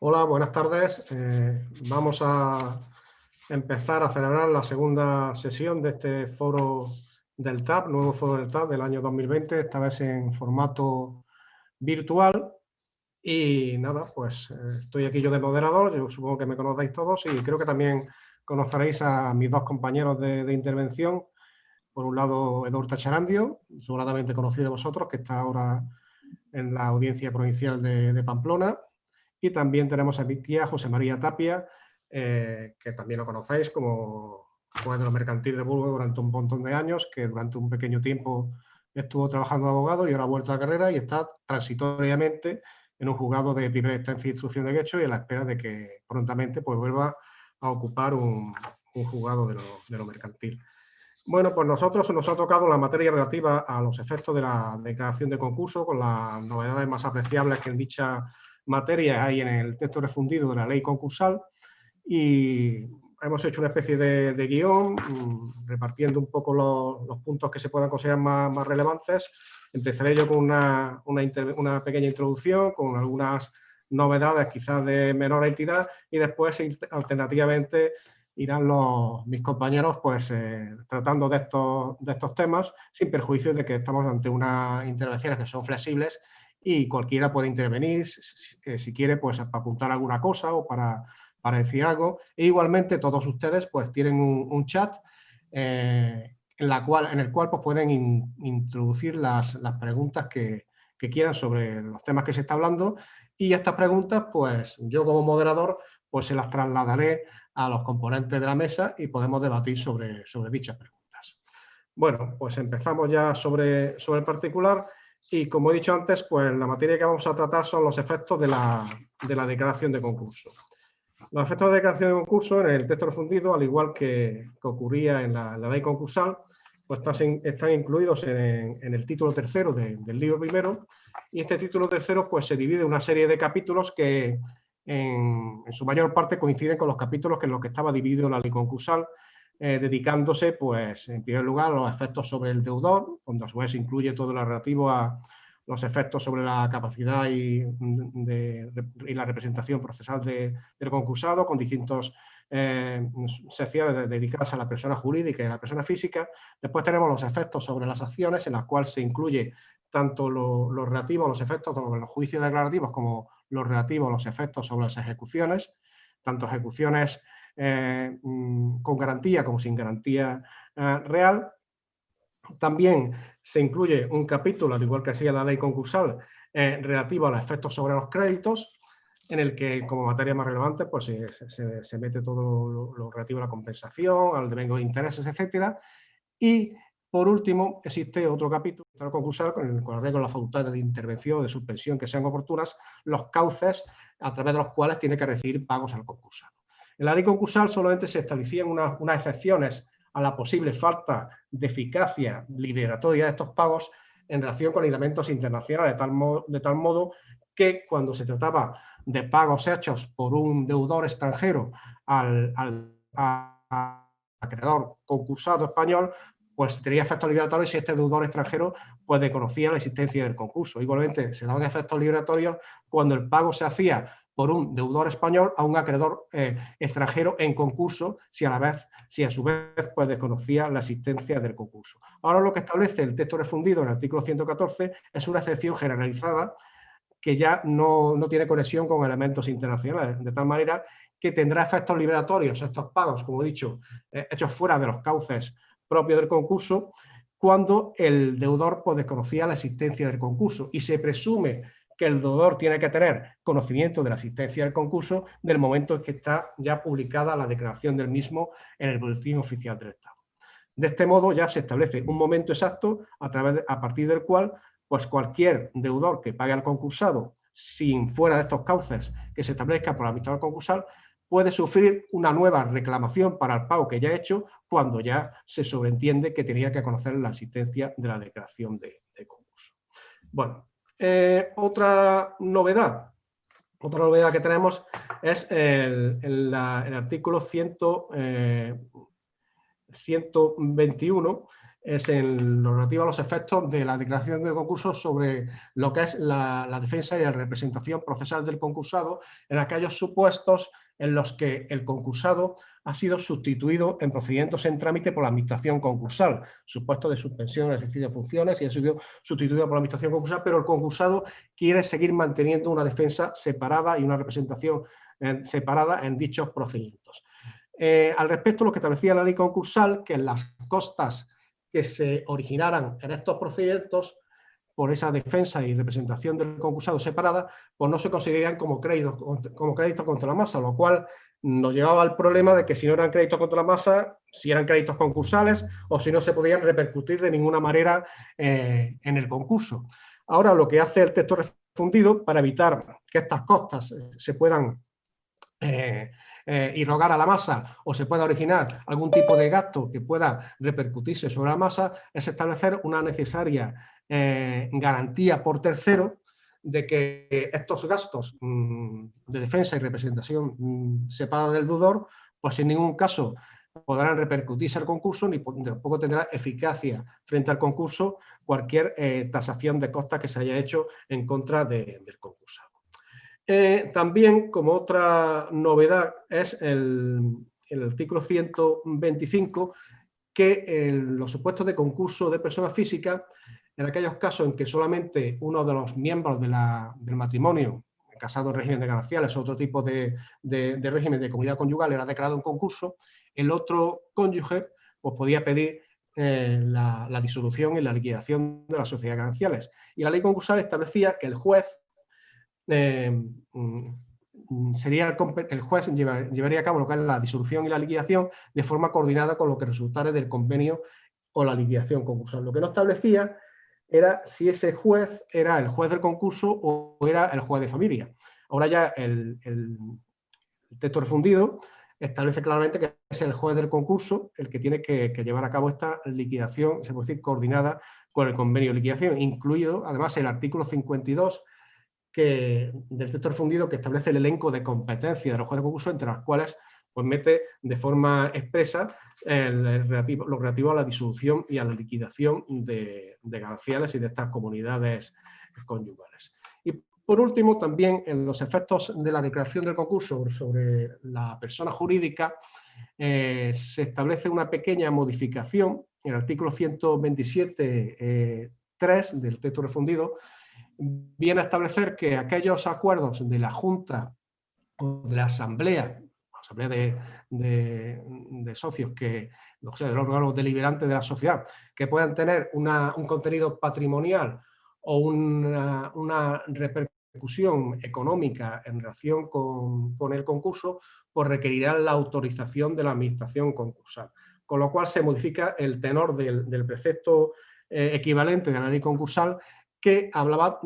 Hola, buenas tardes. Vamos a empezar a celebrar la segunda sesión de este foro del TAP, nuevo foro del TAP del año 2020, esta vez en formato virtual. Y nada, pues estoy aquí yo de moderador, yo supongo que me conocéis todos y creo que también conoceréis a mis dos compañeros de intervención. Por un lado, Eduardo Tacharandio, seguramente conocido de vosotros, que está ahora en la Audiencia Provincial de Pamplona. Y también tenemos a mi tía José María Tapia, que también lo conocéis como juez de lo mercantil de Burgos durante un montón de años, que durante un pequeño tiempo estuvo trabajando de abogado y ahora ha vuelto a la carrera y está transitoriamente en un juzgado de primera instancia de instrucción de derecho y a la espera de que prontamente pues, vuelva a ocupar un juzgado de lo mercantil. Bueno, pues nosotros nos ha tocado la materia relativa a los efectos de la declaración de concurso, con las novedades más apreciables que en dicha materia hay en el texto refundido de la ley concursal, y hemos hecho una especie de guión repartiendo un poco los puntos que se puedan considerar más relevantes. Empezaré yo con una pequeña introducción, con algunas novedades quizás de menor entidad, y después alternativamente irán mis compañeros pues, tratando de estos temas, sin perjuicio de que estamos ante unas intervenciones que son flexibles y cualquiera puede intervenir si quiere, pues para apuntar alguna cosa o para decir algo. E igualmente todos ustedes pues tienen un chat en el cual pues, pueden introducir las preguntas que quieran sobre los temas que se está hablando, y estas preguntas pues yo como moderador pues se las trasladaré a los componentes de la mesa y podemos debatir sobre dichas preguntas. Bueno, pues empezamos ya sobre el particular y, como he dicho antes, pues la materia que vamos a tratar son los efectos de la declaración de concurso. Los efectos de declaración de concurso en el texto refundido, al igual que ocurría en la ley concursal, pues están incluidos en el título tercero del libro primero, y este título tercero pues se divide en una serie de capítulos que en su mayor parte coinciden con los capítulos en los que estaba dividido la ley concursal, dedicándose pues en primer lugar a los efectos sobre el deudor, donde a su vez incluye todo lo relativo a los efectos sobre la capacidad y la representación procesal del concursado, con distintas secciones dedicadas a la persona jurídica y a la persona física. Después tenemos los efectos sobre las acciones, en las cuales se incluye tanto lo relativo a los efectos sobre los juicios declarativos como lo relativo a los efectos sobre las ejecuciones, tanto ejecuciones con garantía como sin garantía real. También se incluye un capítulo, al igual que hacía la ley concursal, relativo a los efectos sobre los créditos, en el que, como materia más relevante, pues se mete todo lo relativo a la compensación, al devengo de intereses, etcétera. Y, por último, existe otro capítulo concursal con el arreglo de las facultades de intervención o de suspensión que sean oportunas, los cauces a través de los cuales tiene que recibir pagos al concursado. En la ley concursal solamente se establecían unas excepciones a la posible falta de eficacia liberatoria de estos pagos en relación con elementos internacionales, de tal modo que cuando se trataba de pagos hechos por un deudor extranjero al acreedor concursado español, pues tendría efectos liberatorios si este deudor extranjero pues desconocía la existencia del concurso. Igualmente, se daban efectos liberatorios cuando el pago se hacía por un deudor español a un acreedor extranjero en concurso, si a su vez pues, desconocía la existencia del concurso. Ahora lo que establece el texto refundido en el artículo 114 es una excepción generalizada que ya no tiene conexión con elementos internacionales, de tal manera que tendrá efectos liberatorios estos pagos, como he dicho, hechos fuera de los cauces propios del concurso, cuando el deudor pues, desconocía la existencia del concurso, y se presume que el deudor tiene que tener conocimiento de la existencia del concurso del momento en que está ya publicada la declaración del mismo en el Boletín Oficial del Estado. De este modo ya se establece un momento exacto a partir del cual pues cualquier deudor que pague al concursado sin fuera de estos cauces que se establezcan por el administrador concursal puede sufrir una nueva reclamación para el pago que ya ha hecho cuando ya se sobreentiende que tenía que conocer la existencia de la declaración de concurso. Bueno, otra novedad que tenemos es el artículo 121, es en lo relativo a los efectos de la declaración de concurso sobre lo que es la defensa y la representación procesal del concursado en aquellos supuestos en los que el concursado ha sido sustituido en procedimientos en trámite por la administración concursal, supuesto de suspensión del ejercicio de funciones y ha sido sustituido por la administración concursal, pero el concursado quiere seguir manteniendo una defensa separada y una representación separada en dichos procedimientos. Al respecto, lo que establecía la ley concursal, que las costas que se originaran en estos procedimientos por esa defensa y representación del concursado separada, pues no se considerarían como créditos contra la masa, lo cual nos llevaba al problema de que si no eran créditos contra la masa, si eran créditos concursales o si no se podían repercutir de ninguna manera en el concurso. Ahora lo que hace el texto refundido para evitar que estas costas se puedan irrogar a la masa o se pueda originar algún tipo de gasto que pueda repercutirse sobre la masa, es establecer una necesaria garantía por tercero de que estos gastos de defensa y representación separada del deudor, pues en ningún caso podrán repercutirse al concurso ni tampoco tendrá eficacia frente al concurso cualquier tasación de costas que se haya hecho en contra del concursado. También, como otra novedad, es el artículo 125, que en los supuestos de concurso de personas físicas, en aquellos casos en que solamente uno de los miembros del matrimonio, casado en régimen de gananciales o otro tipo de régimen de comunidad conyugal, era declarado en concurso, el otro cónyuge pues, podía pedir la disolución y la liquidación de las sociedades gananciales. Y la ley concursal establecía que el juez el juez llevaría a cabo lo que es la disolución y la liquidación de forma coordinada con lo que resultara del convenio o la liquidación concursal. Lo que no establecía era si ese juez era el juez del concurso o era el juez de familia. Ahora ya el texto refundido establece claramente que es el juez del concurso el que tiene que llevar a cabo esta liquidación, se puede decir, coordinada con el convenio de liquidación, incluido además el artículo 52 del texto refundido, que establece el elenco de competencias de los jueces de concurso, entre las cuales pues, mete de forma expresa lo relativo a la disolución y a la liquidación de gananciales y de estas comunidades conyugales. Y por último, también en los efectos de la declaración del concurso sobre la persona jurídica, se establece una pequeña modificación en el artículo 127.3 del texto refundido, viene a establecer que aquellos acuerdos de la Junta o de la Asamblea de socios, o sea, de los órganos deliberantes de la sociedad, que puedan tener un contenido patrimonial o una repercusión económica en relación con el concurso, pues requerirán la autorización de la administración concursal. Con lo cual se modifica el tenor del precepto equivalente de la ley concursal, que hablaba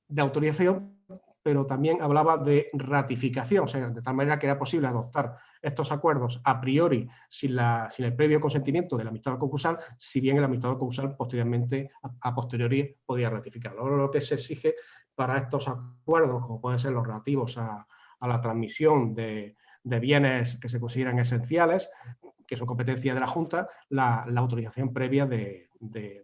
de autorización, pero también hablaba de ratificación, o sea, de tal manera que era posible adoptar estos acuerdos a priori sin el previo consentimiento del administrador concursal, si bien el administrador concursal posteriormente, a posteriori, podía ratificarlo. Ahora lo que se exige para estos acuerdos, como pueden ser los relativos a la transmisión de bienes que se consideran esenciales, que son competencia de la Junta, la autorización previa de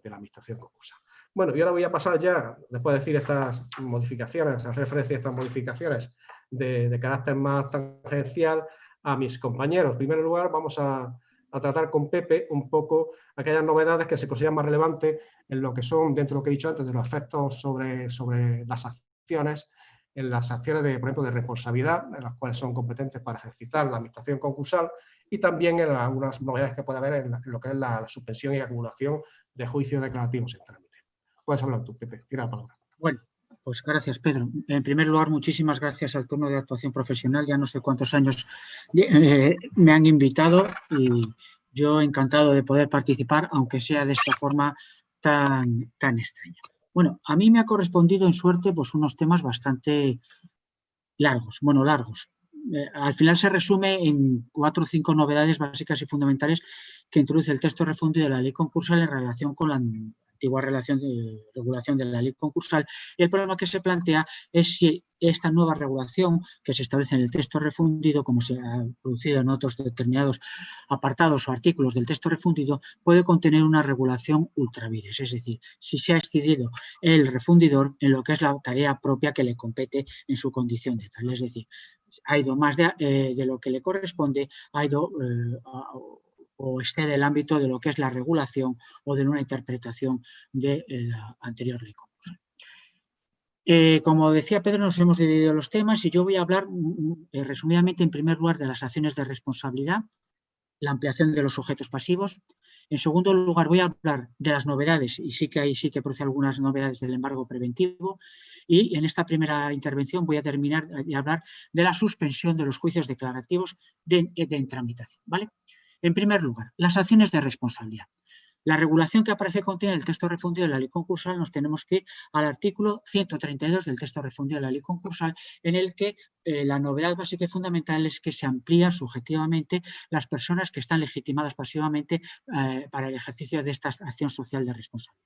la administración concursal. Bueno, y ahora voy a pasar ya, después de decir estas modificaciones, hacer referencia a estas modificaciones de carácter más tangencial, a mis compañeros. En primer lugar, vamos a tratar con Pepe un poco aquellas novedades que se consideran más relevantes en lo que son, dentro de lo que he dicho antes, de los efectos sobre las acciones, en las acciones, por ejemplo, de responsabilidad, en las cuales son competentes para ejercitar la administración concursal, y también en algunas novedades que puede haber en lo que es la suspensión y acumulación de juicios declarativos en trámite. Puedes hablar tú, Pepe, tira la palabra. Bueno, pues gracias, Pedro. En primer lugar, muchísimas gracias al turno de actuación profesional. Ya no sé cuántos años me han invitado y yo encantado de poder participar, aunque sea de esta forma tan extraña. Bueno, a mí me ha correspondido en suerte pues unos temas bastante largos. Al final se resume en 4 o 5 novedades básicas y fundamentales que introduce el texto refundido de la ley concursal en relación con la antigua regulación de la ley concursal. Y el problema que se plantea es si esta nueva regulación que se establece en el texto refundido, como se ha producido en otros determinados apartados o artículos del texto refundido, puede contener una regulación ultravires, es decir, si se ha excedido el refundidor en lo que es la tarea propia que le compete en su condición de tal. Es decir, ha ido más de lo que le corresponde, ha ido o excede el ámbito de lo que es la regulación o de una interpretación de la anterior ley concursal. Como decía Pedro, nos hemos dividido los temas y yo voy a hablar resumidamente, en primer lugar, de las acciones de responsabilidad, la ampliación de los sujetos pasivos. En segundo lugar, voy a hablar de las novedades, y sí que ahí sí que produce algunas novedades del embargo preventivo. Y en esta primera intervención voy a terminar de hablar de la suspensión de los juicios declarativos en tramitación, ¿vale? En primer lugar, las acciones de responsabilidad. La regulación que aparece contiene el texto refundido de la ley concursal, nos tenemos que ir al artículo 132 del texto refundido de la ley concursal, en el que la novedad básica y fundamental es que se amplía subjetivamente las personas que están legitimadas pasivamente para el ejercicio de esta acción social de responsabilidad.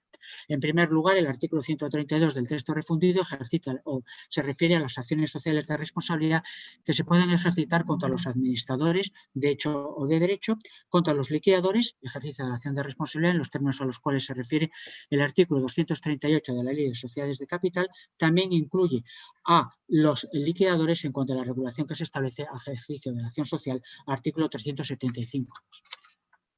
En primer lugar, el artículo 132 del texto refundido ejercita o se refiere a las acciones sociales de responsabilidad que se pueden ejercitar contra los administradores de hecho o de derecho, contra los liquidadores, ejercicio de la acción de responsabilidad en los términos a los cuales se refiere el artículo 238 de la Ley de Sociedades de Capital. También incluye a los liquidadores en cuanto a la regulación que se establece a ejercicio de la acción social, artículo 375.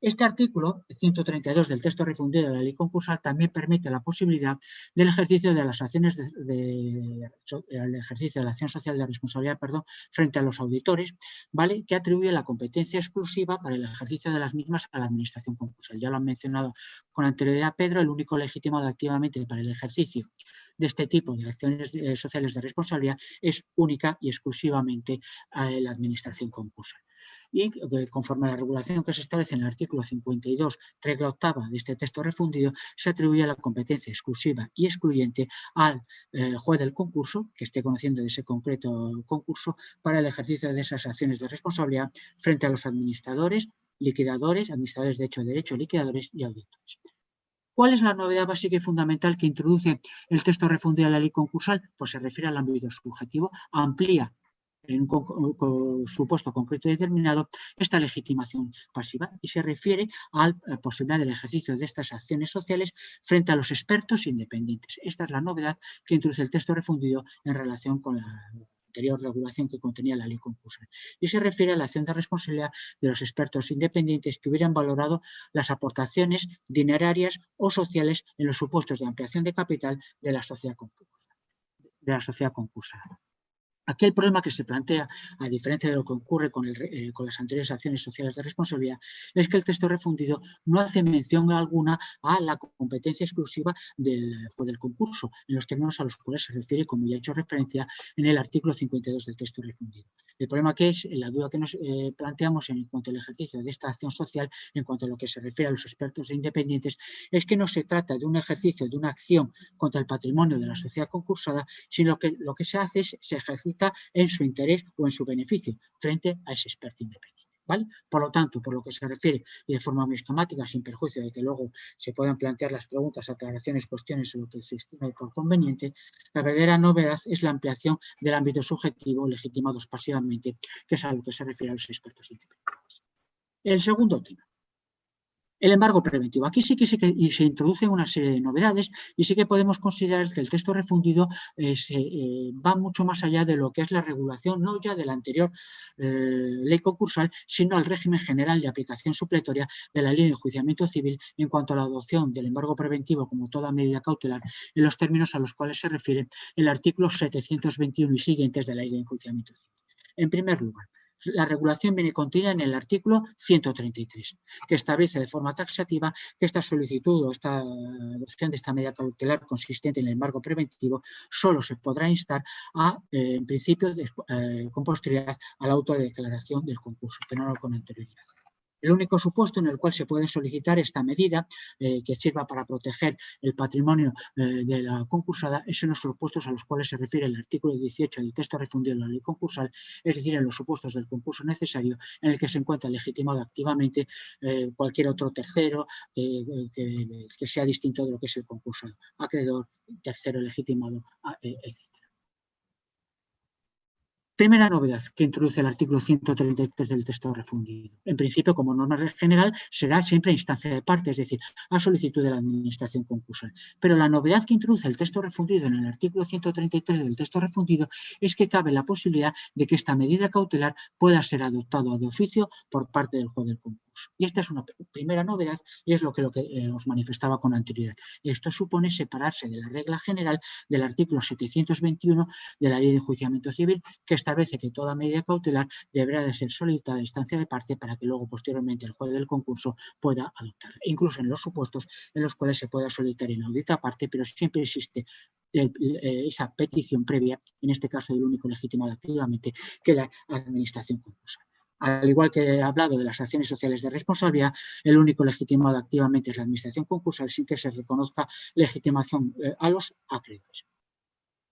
Este artículo 132 del texto refundido de la ley concursal también permite la posibilidad del ejercicio de las acciones el ejercicio de la acción social de responsabilidad, frente a los auditores, ¿vale? Que atribuye la competencia exclusiva para el ejercicio de las mismas a la administración concursal. Ya lo han mencionado con anterioridad Pedro, el único legitimado activamente para el ejercicio de este tipo de acciones sociales de responsabilidad es única y exclusivamente la administración concursal. Y conforme a la regulación que se establece en el artículo 52, regla octava de este texto refundido, se atribuye la competencia exclusiva y excluyente al juez del concurso, que esté conociendo de ese concreto concurso, para el ejercicio de esas acciones de responsabilidad frente a los administradores, liquidadores, administradores de derecho, liquidadores y auditores. ¿Cuál es la novedad básica y fundamental que introduce el texto refundido de la ley concursal? Pues se refiere al ámbito subjetivo, amplía en un supuesto concreto y determinado esta legitimación pasiva y se refiere a la posibilidad del ejercicio de estas acciones sociales frente a los expertos independientes. Esta es la novedad que introduce el texto refundido en relación con la anterior regulación que contenía la ley concursal y se refiere a la acción de responsabilidad de los expertos independientes que hubieran valorado las aportaciones dinerarias o sociales en los supuestos de ampliación de capital de la sociedad concursada. Aquí el problema que se plantea, a diferencia de lo que ocurre con las anteriores acciones sociales de responsabilidad, es que el texto refundido no hace mención alguna a la competencia exclusiva del juez del concurso, en los términos a los cuales se refiere, como ya he hecho referencia, en el artículo 52 del texto refundido. El problema que es, la duda que nos planteamos en cuanto al ejercicio de esta acción social, en cuanto a lo que se refiere a los expertos e independientes, es que no se trata de un ejercicio, de una acción contra el patrimonio de la sociedad concursada, sino que lo que se hace es se ejercita en su interés o en su beneficio frente a ese experto independiente. ¿Vale? Por lo tanto, por lo que se refiere y de forma muy esquemática, sin perjuicio de que luego se puedan plantear las preguntas, aclaraciones, cuestiones o lo que se estime por conveniente, la verdadera novedad es la ampliación del ámbito subjetivo legitimados pasivamente, que es a lo que se refiere a los expertos independientes. El segundo tema. El embargo preventivo. Aquí sí que se introducen una serie de novedades y sí que podemos considerar que el texto refundido va mucho más allá de lo que es la regulación, no ya de la anterior ley concursal, sino al régimen general de aplicación supletoria de la ley de enjuiciamiento civil en cuanto a la adopción del embargo preventivo como toda medida cautelar en los términos a los cuales se refiere el artículo 721 y siguientes de la ley de enjuiciamiento civil. En primer lugar, la regulación viene contenida en el artículo 133, que establece de forma taxativa que esta solicitud o esta adopción de esta medida cautelar consistente en el embargo preventivo solo se podrá instar en principio con posterioridad a la autodeclaración del concurso, pero no con anterioridad. El único supuesto en el cual se puede solicitar esta medida que sirva para proteger el patrimonio de la concursada es en los supuestos a los cuales se refiere el artículo 18 del texto refundido de la ley concursal, es decir, en los supuestos del concurso necesario en el que se encuentra legitimado activamente cualquier otro tercero que sea distinto de lo que es el concursado, acreedor, tercero legitimado, etc. Primera novedad que introduce el artículo 133 del texto refundido. En principio, como norma general, será siempre a instancia de parte, es decir, a solicitud de la administración concursal. Pero la novedad que introduce el texto refundido en el artículo 133 del texto refundido es que cabe la posibilidad de que esta medida cautelar pueda ser adoptada de oficio por parte del juez del concurso. Y esta es una primera novedad y es lo que os manifestaba con anterioridad. Esto supone separarse de la regla general del artículo 721 de la Ley de Enjuiciamiento Civil, que establece que toda medida cautelar deberá de ser solicitada a instancia de parte para que luego posteriormente el juez del concurso pueda adoptarla, incluso en los supuestos en los cuales se pueda solicitar inaudita parte, pero siempre existe esa petición previa, en este caso del único legitimado activamente, que la administración concursal. Al igual que he hablado de las acciones sociales de responsabilidad, el único legitimado activamente es la administración concursal sin que se reconozca legitimación a los acreedores.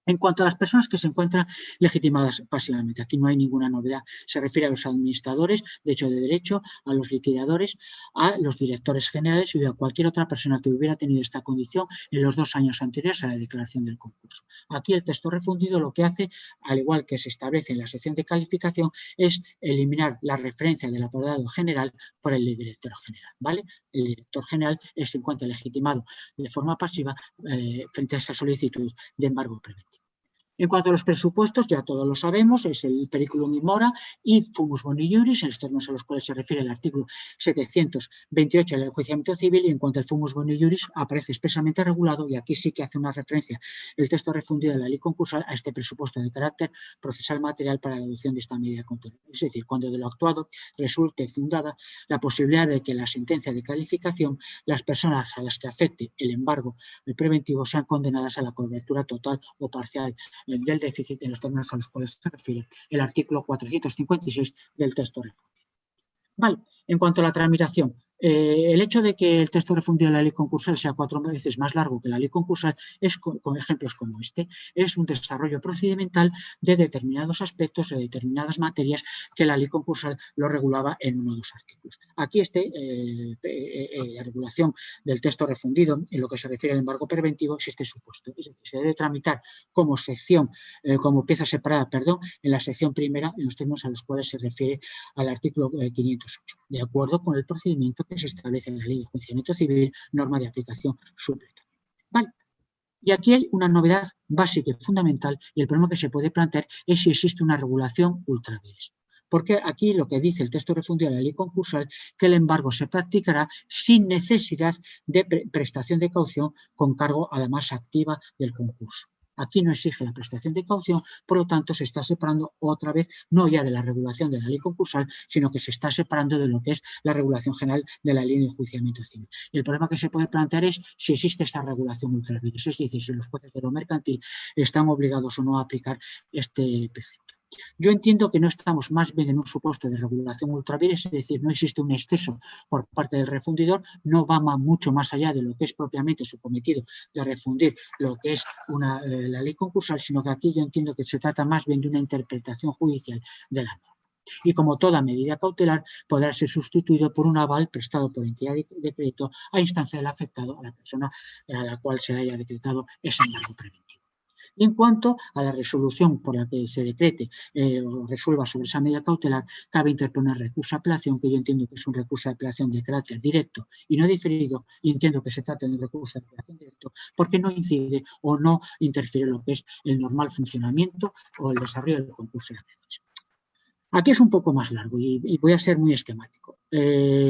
En cuanto a las personas que se encuentran legitimadas pasivamente, aquí no hay ninguna novedad. Se refiere a los administradores de hecho de derecho, a los liquidadores, a los directores generales y a cualquier otra persona que hubiera tenido esta condición en los 2 años anteriores a la declaración del concurso. Aquí el texto refundido lo que hace, al igual que se establece en la sección de calificación, es eliminar la referencia del apoderado general por el director general, ¿vale? El director general es quien encuentra legitimado de forma pasiva frente a esa solicitud de embargo preventivo. En cuanto a los presupuestos, ya todos lo sabemos, es el periculum in mora y fumus boni iuris, en los términos a los cuales se refiere el artículo 728 del enjuiciamiento civil, y en cuanto al fumus boni iuris aparece expresamente regulado, y aquí sí que hace una referencia el texto refundido de la ley concursal a este presupuesto de carácter procesal material para la adopción de esta medida cautelar. Es decir, cuando de lo actuado resulte fundada la posibilidad de que la sentencia de calificación, las personas a las que afecte el embargo preventivo sean condenadas a la cobertura total o parcial del déficit en los términos a los cuales se refiere el artículo 456 del texto refundido. Vale, en cuanto a la tramitación, el hecho de que el texto refundido de la ley concursal sea 4 veces más largo que la ley concursal es con ejemplos como este. Es un desarrollo procedimental de determinados aspectos, de determinadas materias que la ley concursal lo regulaba en 1 o 2 artículos. Aquí la regulación del texto refundido en lo que se refiere al embargo preventivo es este supuesto. Es decir, se debe tramitar como sección, como pieza separada, en la sección primera en los términos a los cuales se refiere al artículo 508, de acuerdo con el procedimiento que se establece en la Ley de Enjuiciamiento Civil, norma de aplicación supletoria. Vale. Y aquí hay una novedad básica y fundamental, y el problema que se puede plantear es si existe una regulación ultra vires. Porque aquí lo que dice el texto refundido de la ley concursal, que el embargo se practicará sin necesidad de prestación de caución con cargo a la masa activa del concurso. Aquí no exige la prestación de caución, por lo tanto se está separando otra vez, no ya de la regulación de la ley concursal, sino que se está separando de lo que es la regulación general de la ley de enjuiciamiento civil. Y el problema que se puede plantear es si existe esta regulación ultra vires, es decir, si los jueces de lo mercantil están obligados o no a aplicar este precepto. Yo entiendo que no estamos más bien en un supuesto de regulación ultra vires, es decir, no existe un exceso por parte del refundidor, no va mucho más allá de lo que es propiamente su cometido de refundir lo que es la ley concursal, sino que aquí yo entiendo que se trata más bien de una interpretación judicial de la norma. Y como toda medida cautelar, podrá ser sustituido por un aval prestado por entidad de crédito a instancia del afectado, a la persona a la cual se haya decretado ese embargo preventivo. Y en cuanto a la resolución por la que se decrete o resuelva sobre esa medida cautelar, cabe interponer recurso de apelación, que yo entiendo que es un recurso de apelación de carácter directo y no diferido, y entiendo que se trata de un recurso de apelación directo porque no incide o no interfiere en lo que es el normal funcionamiento o el desarrollo del concurso de acreedores. Aquí es un poco más largo y voy a ser muy esquemático.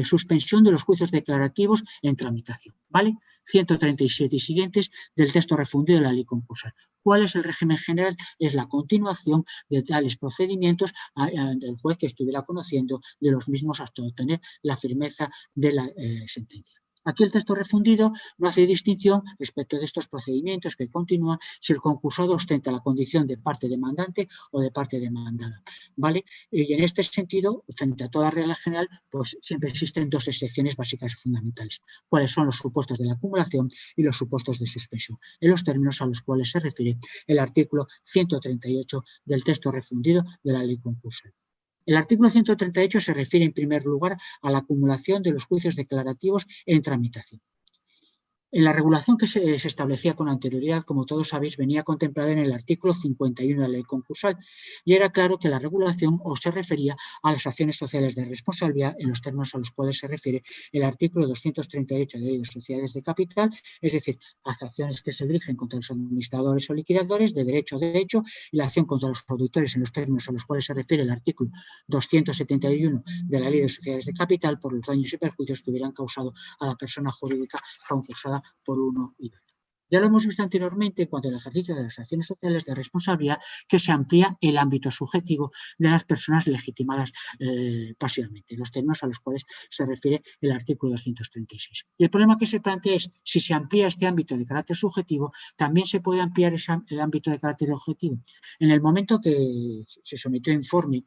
Suspensión de los juicios declarativos en tramitación, ¿vale? 137 y siguientes del texto refundido de la ley concursal. ¿Cuál es el régimen general? Es la continuación de tales procedimientos del juez que estuviera conociendo de los mismos hasta obtener la firmeza de la sentencia. Aquí el texto refundido no hace distinción respecto de estos procedimientos que continúan si el concursado ostenta la condición de parte demandante o de parte demandada, ¿vale? Y en este sentido, frente a toda regla general, pues siempre existen dos excepciones básicas y fundamentales. ¿Cuáles son los supuestos de la acumulación y los supuestos de suspensión? En los términos a los cuales se refiere el artículo 138 del texto refundido de la ley concursal. El artículo 138 se refiere en primer lugar a la acumulación de los juicios declarativos en tramitación. En la regulación que se establecía con anterioridad, como todos sabéis, venía contemplada en el artículo 51 de la ley concursal y era claro que la regulación se refería a las acciones sociales de responsabilidad en los términos a los cuales se refiere el artículo 238 de la ley de sociedades de capital, es decir, las acciones que se dirigen contra los administradores o liquidadores de derecho de hecho y la acción contra los auditores en los términos a los cuales se refiere el artículo 271 de la ley de sociedades de capital por los daños y perjuicios que hubieran causado a la persona jurídica concursada por uno y otro. Ya lo hemos visto anteriormente en cuanto al ejercicio de las acciones sociales de responsabilidad, que se amplía el ámbito subjetivo de las personas legitimadas pasivamente, los términos a los cuales se refiere el artículo 236. Y el problema que se plantea es, si se amplía este ámbito de carácter subjetivo, también se puede ampliar el ámbito de carácter objetivo. En el momento que se sometió a informe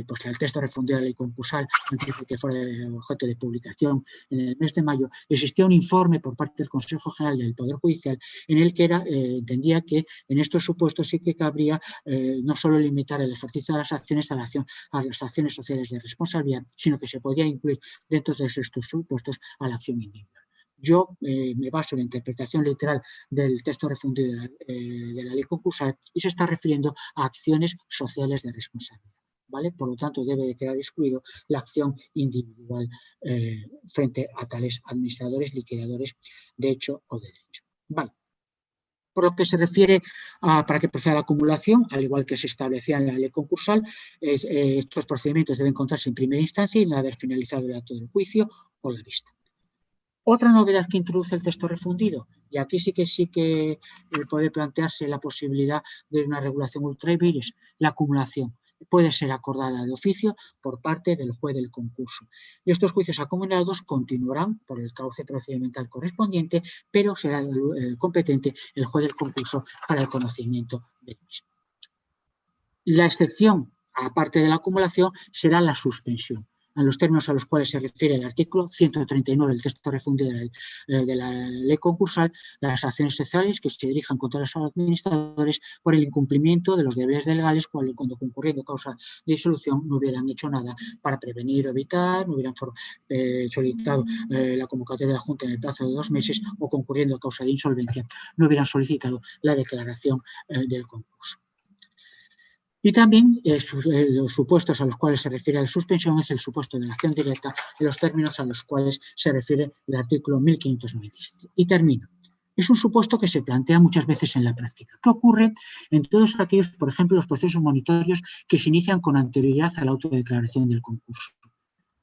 pues el texto refundido de la ley concursal antes de que fuera objeto de publicación en el mes de mayo, existía un informe por parte del Consejo General del Poder Judicial en el que entendía que en estos supuestos sí que cabría no solo limitar el ejercicio de las acciones a las acciones sociales de responsabilidad, sino que se podía incluir dentro de estos supuestos a la acción individual. Yo me baso en la interpretación literal del texto refundido de la ley concursal y se está refiriendo a acciones sociales de responsabilidad. ¿Vale? Por lo tanto, debe de quedar excluido la acción individual frente a tales administradores, liquidadores de hecho o de derecho. Vale. Por lo que se refiere para que proceda la acumulación, al igual que se establecía en la ley concursal, estos procedimientos deben contarse en primera instancia y no haber finalizado el acto del juicio o la vista. Otra novedad que introduce el texto refundido, y aquí sí que puede plantearse la posibilidad de una regulación ultra vires, la acumulación. Puede ser acordada de oficio por parte del juez del concurso. Y estos juicios acumulados continuarán por el cauce procedimental correspondiente, pero será competente el juez del concurso para el conocimiento del mismo. La excepción, aparte de la acumulación, será la suspensión, en los términos a los cuales se refiere el artículo 139 del texto refundido de la ley concursal, las acciones sociales que se dirijan contra los administradores por el incumplimiento de los deberes legales cuando concurriendo causa de disolución no hubieran hecho nada para prevenir o evitar, no hubieran solicitado la convocatoria de la Junta en el plazo de 2 meses o concurriendo causa de insolvencia, no hubieran solicitado la declaración del concurso. Y también los supuestos a los cuales se refiere la suspensión es el supuesto de la acción directa en los términos a los cuales se refiere el artículo 1597. Y termino. Es un supuesto que se plantea muchas veces en la práctica. ¿Qué ocurre en todos aquellos, por ejemplo, los procesos monitorios que se inician con anterioridad a la autodeclaración del concurso?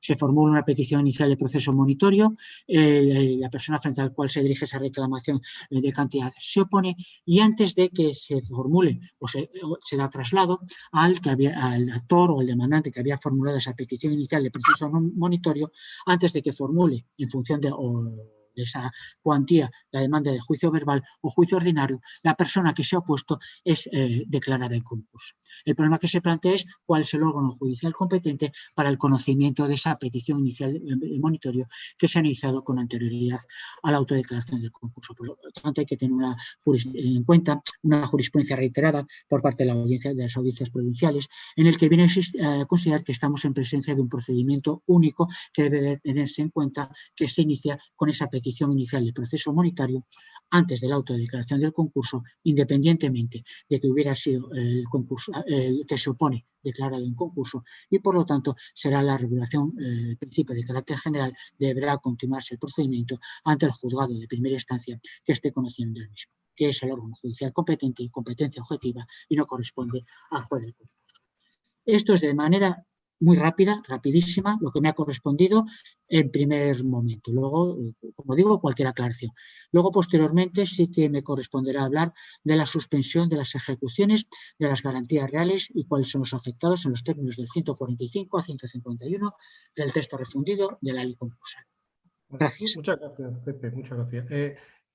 Se formula una petición inicial de proceso monitorio, la persona frente al cual se dirige esa reclamación de cantidad se opone y antes de que se formule o se da traslado al actor o al demandante que había formulado esa petición inicial de proceso monitorio, antes de que formule en función de esa cuantía la demanda de juicio verbal o juicio ordinario, la persona que se ha opuesto es declarada en concurso. El problema que se plantea es cuál es el órgano judicial competente para el conocimiento de esa petición inicial de monitorio que se ha iniciado con anterioridad a la autodeclaración del concurso. Por lo tanto, hay que tener en cuenta una jurisprudencia reiterada por parte de las audiencias provinciales en el que viene a considerar que estamos en presencia de un procedimiento único que debe de tenerse en cuenta que se inicia con esa petición inicial del proceso monetario antes de la autodeclaración del concurso, independientemente de que hubiera sido el concurso que se opone declarado en concurso y por lo tanto será la regulación principio de carácter general, deberá continuarse el procedimiento ante el juzgado de primera instancia que esté conociendo el mismo, que es el órgano judicial competente y competencia objetiva y no corresponde al juez del concurso. Esto es de manera muy rápida, rapidísima, lo que me ha correspondido en primer momento. Luego, como digo, cualquier aclaración. Luego, posteriormente, sí que me corresponderá hablar de la suspensión de las ejecuciones de las garantías reales y cuáles son los afectados en los términos del 145 a 151 del texto refundido de la ley concursal. Gracias. Muchas gracias, Pepe, muchas gracias.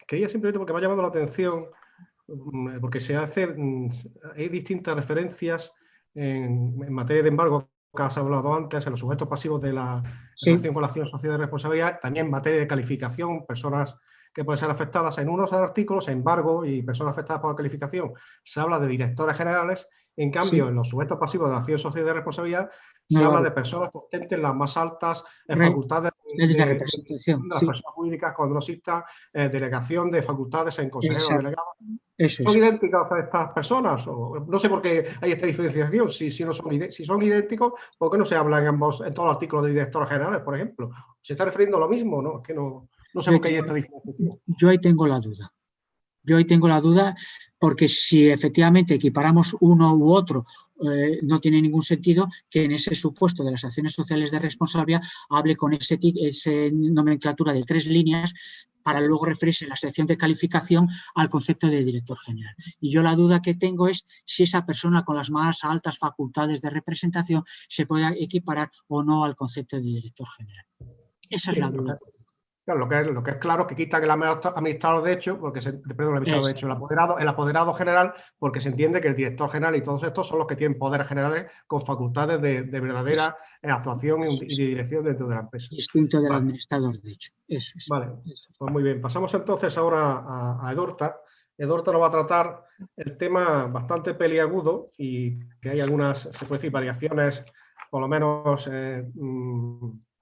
Quería simplemente, porque me ha llamado la atención, porque hay distintas referencias en materia de embargo, que has hablado antes, en los sujetos pasivos de en relación con la acción social de responsabilidad, también en materia de calificación, personas que pueden ser afectadas. En unos artículos, embargo y personas afectadas por la calificación, se habla de directores generales. En cambio, en los sujetos pasivos de la acción social de responsabilidad, No se lo habla hablo. de personas que ostenten las más altas facultades Ustedes de de representación, las sí. personas jurídicas cuando no exista delegación de facultades en consejeros Exacto. delegados. Eso ¿Son es. idénticas a estas personas? No sé por qué hay esta diferenciación. Si son idénticos, ¿por qué no se habla en todos los artículos de directores generales, por ejemplo? ¿Se está refiriendo a lo mismo? No, es que no sé Yo ahí por qué hay tengo, esta diferenciación. yo ahí tengo la duda. Yo ahí tengo la duda porque si efectivamente equiparamos uno u otro, no tiene ningún sentido que en ese supuesto de las acciones sociales de responsabilidad hable con esa nomenclatura de 3 líneas para luego referirse en la sección de calificación al concepto de director general. Y yo la duda que tengo es si esa persona con las más altas facultades de representación se puede equiparar o no al concepto de director general. Esa es Sí, la duda. claro, lo que es claro es que quitan el administrador de hecho, el apoderado general, porque se entiende que el director general y todos estos son los que tienen poderes generales con facultades de verdadera actuación y de dirección dentro de la empresa. Distinto del Vale. administrador, de hecho. Eso es. Vale, pues muy bien. Pasamos entonces ahora a Edorta. Edorta nos va a tratar el tema bastante peliagudo y que hay algunas, se puede decir, variaciones, por lo menos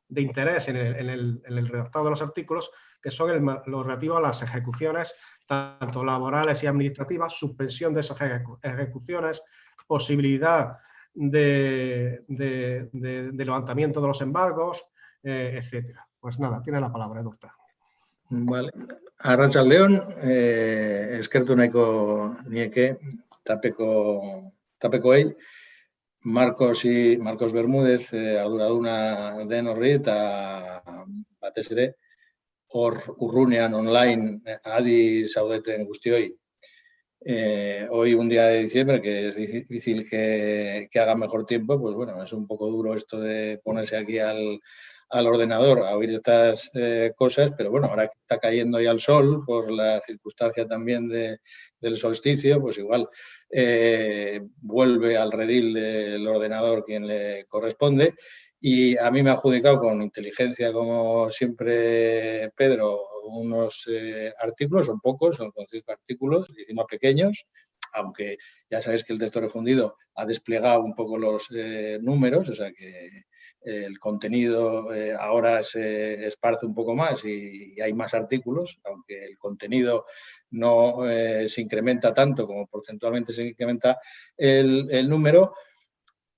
de interés en el redactado de los artículos, que son lo relativo a las ejecuciones, tanto laborales y administrativas, suspensión de esas ejecuciones, posibilidad de levantamiento de los embargos, etcétera. Pues nada, tiene la palabra, Edurta. Vale. Arratsaldeon, eskertu nahiko nieke tapekoei, Marcos Bermúdez arduraduna den horri eta batez ere hor urrunean online adi zaudeten guztioi. Hoy, un día de diciembre, que es difícil que haga mejor tiempo, pues bueno, es un poco duro esto de ponerse aquí al ordenador a oír estas cosas, pero bueno, ahora que está cayendo ya el sol, por la circunstancia también del solsticio, pues igual vuelve al redil del ordenador quien le corresponde. Y a mí me ha adjudicado con inteligencia, como siempre, Pedro, unos artículos, son pocos, son con 5 artículos, encima pequeños, aunque ya sabéis que el texto refundido ha desplegado un poco los números, o sea que el contenido ahora se esparce un poco más y hay más artículos, aunque el contenido no se incrementa tanto como porcentualmente se incrementa el número.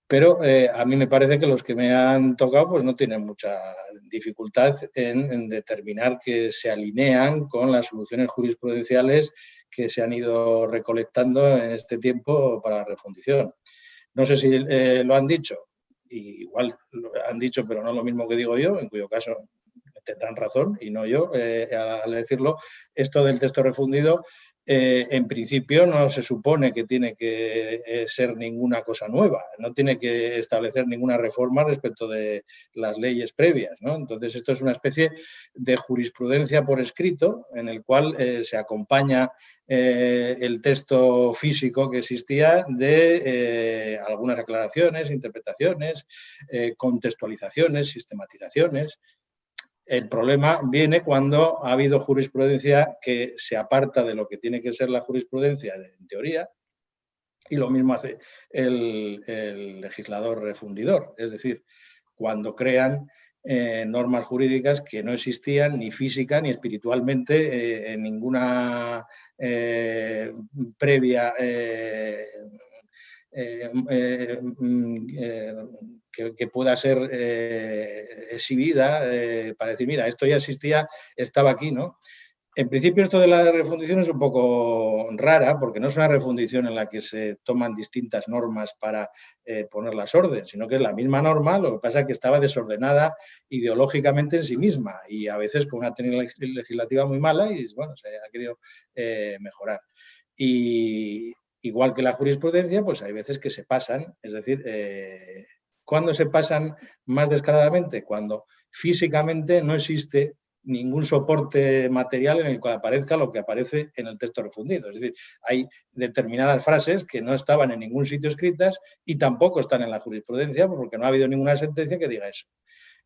Pero a mí me parece que los que me han tocado pues no tienen mucha dificultad en determinar que se alinean con las soluciones jurisprudenciales que se han ido recolectando en este tiempo para la refundición. No sé si lo han dicho, igual lo han dicho, pero no lo mismo que digo yo, en cuyo caso tendrán razón y no yo al decirlo. Esto del texto refundido, en principio no se supone que tiene que ser ninguna cosa nueva, no tiene que establecer ninguna reforma respecto de las leyes previas, ¿no? Entonces esto es una especie de jurisprudencia por escrito en el cual se acompaña el texto físico que existía de algunas aclaraciones, interpretaciones, contextualizaciones, sistematizaciones. El problema viene cuando ha habido jurisprudencia que se aparta de lo que tiene que ser la jurisprudencia en teoría, y lo mismo hace el legislador refundidor, es decir, cuando crean normas jurídicas que no existían ni física ni espiritualmente en ninguna previa que pueda ser exhibida para decir, mira, esto ya existía, estaba aquí, ¿no? En principio esto de la refundición es un poco rara porque no es una refundición en la que se toman distintas normas para ponerlas orden, sino que es la misma norma, lo que pasa es que estaba desordenada ideológicamente en sí misma y a veces con una técnica legislativa muy mala y bueno, se ha querido mejorar. Y igual que la jurisprudencia, pues hay veces que se pasan, es decir, ¿cuándo se pasan más descaradamente? Cuando físicamente no existe ningún soporte material en el cual aparezca lo que aparece en el texto refundido. Es decir, hay determinadas frases que no estaban en ningún sitio escritas y tampoco están en la jurisprudencia porque no ha habido ninguna sentencia que diga eso.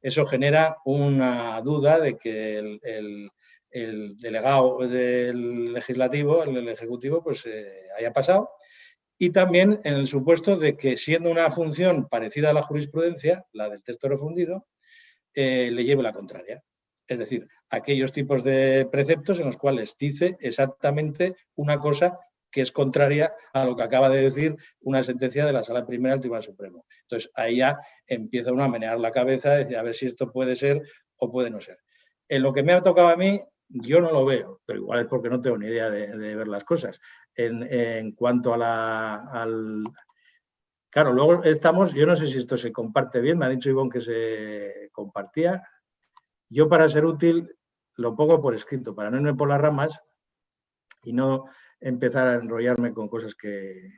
Eso genera una duda de que el delegado del legislativo, el ejecutivo, pues haya pasado. Y también en el supuesto de que, siendo una función parecida a la jurisprudencia, la del texto refundido, le lleve la contraria. Es decir, aquellos tipos de preceptos en los cuales dice exactamente una cosa que es contraria a lo que acaba de decir una sentencia de la Sala Primera del Tribunal Supremo. Entonces, ahí ya empieza uno a menear la cabeza, a decir, a ver si esto puede ser o puede no ser. En lo que me ha tocado a mí, yo no lo veo, pero igual es porque no tengo ni idea de ver las cosas. En cuanto a Claro, luego estamos, yo no sé si esto se comparte bien, me ha dicho Ivonne que se compartía. Yo, para ser útil, lo pongo por escrito, para no irme por las ramas y no empezar a enrollarme con cosas que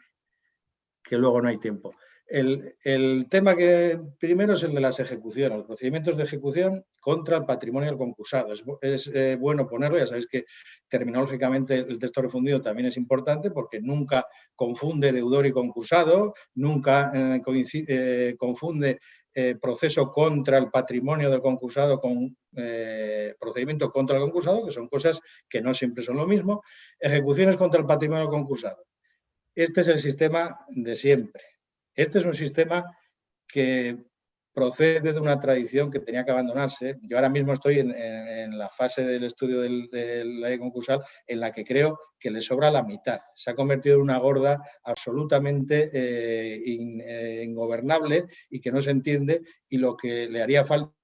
luego no hay tiempo. El tema que primero es el de las ejecuciones, los procedimientos de ejecución contra el patrimonio del concursado. Es bueno ponerlo, ya sabéis que terminológicamente el texto refundido también es importante porque nunca confunde deudor y concursado, nunca confunde proceso contra el patrimonio del concursado con procedimiento contra el concursado, que son cosas que no siempre son lo mismo. Ejecuciones contra el patrimonio del concursado. Este es el sistema de siempre. Este es un sistema que procede de una tradición que tenía que abandonarse. Yo ahora mismo estoy en la fase del estudio de la ley concursal en la que creo que le sobra la mitad. Se ha convertido en una gorda absolutamente ingobernable y que no se entiende, y lo que le haría falta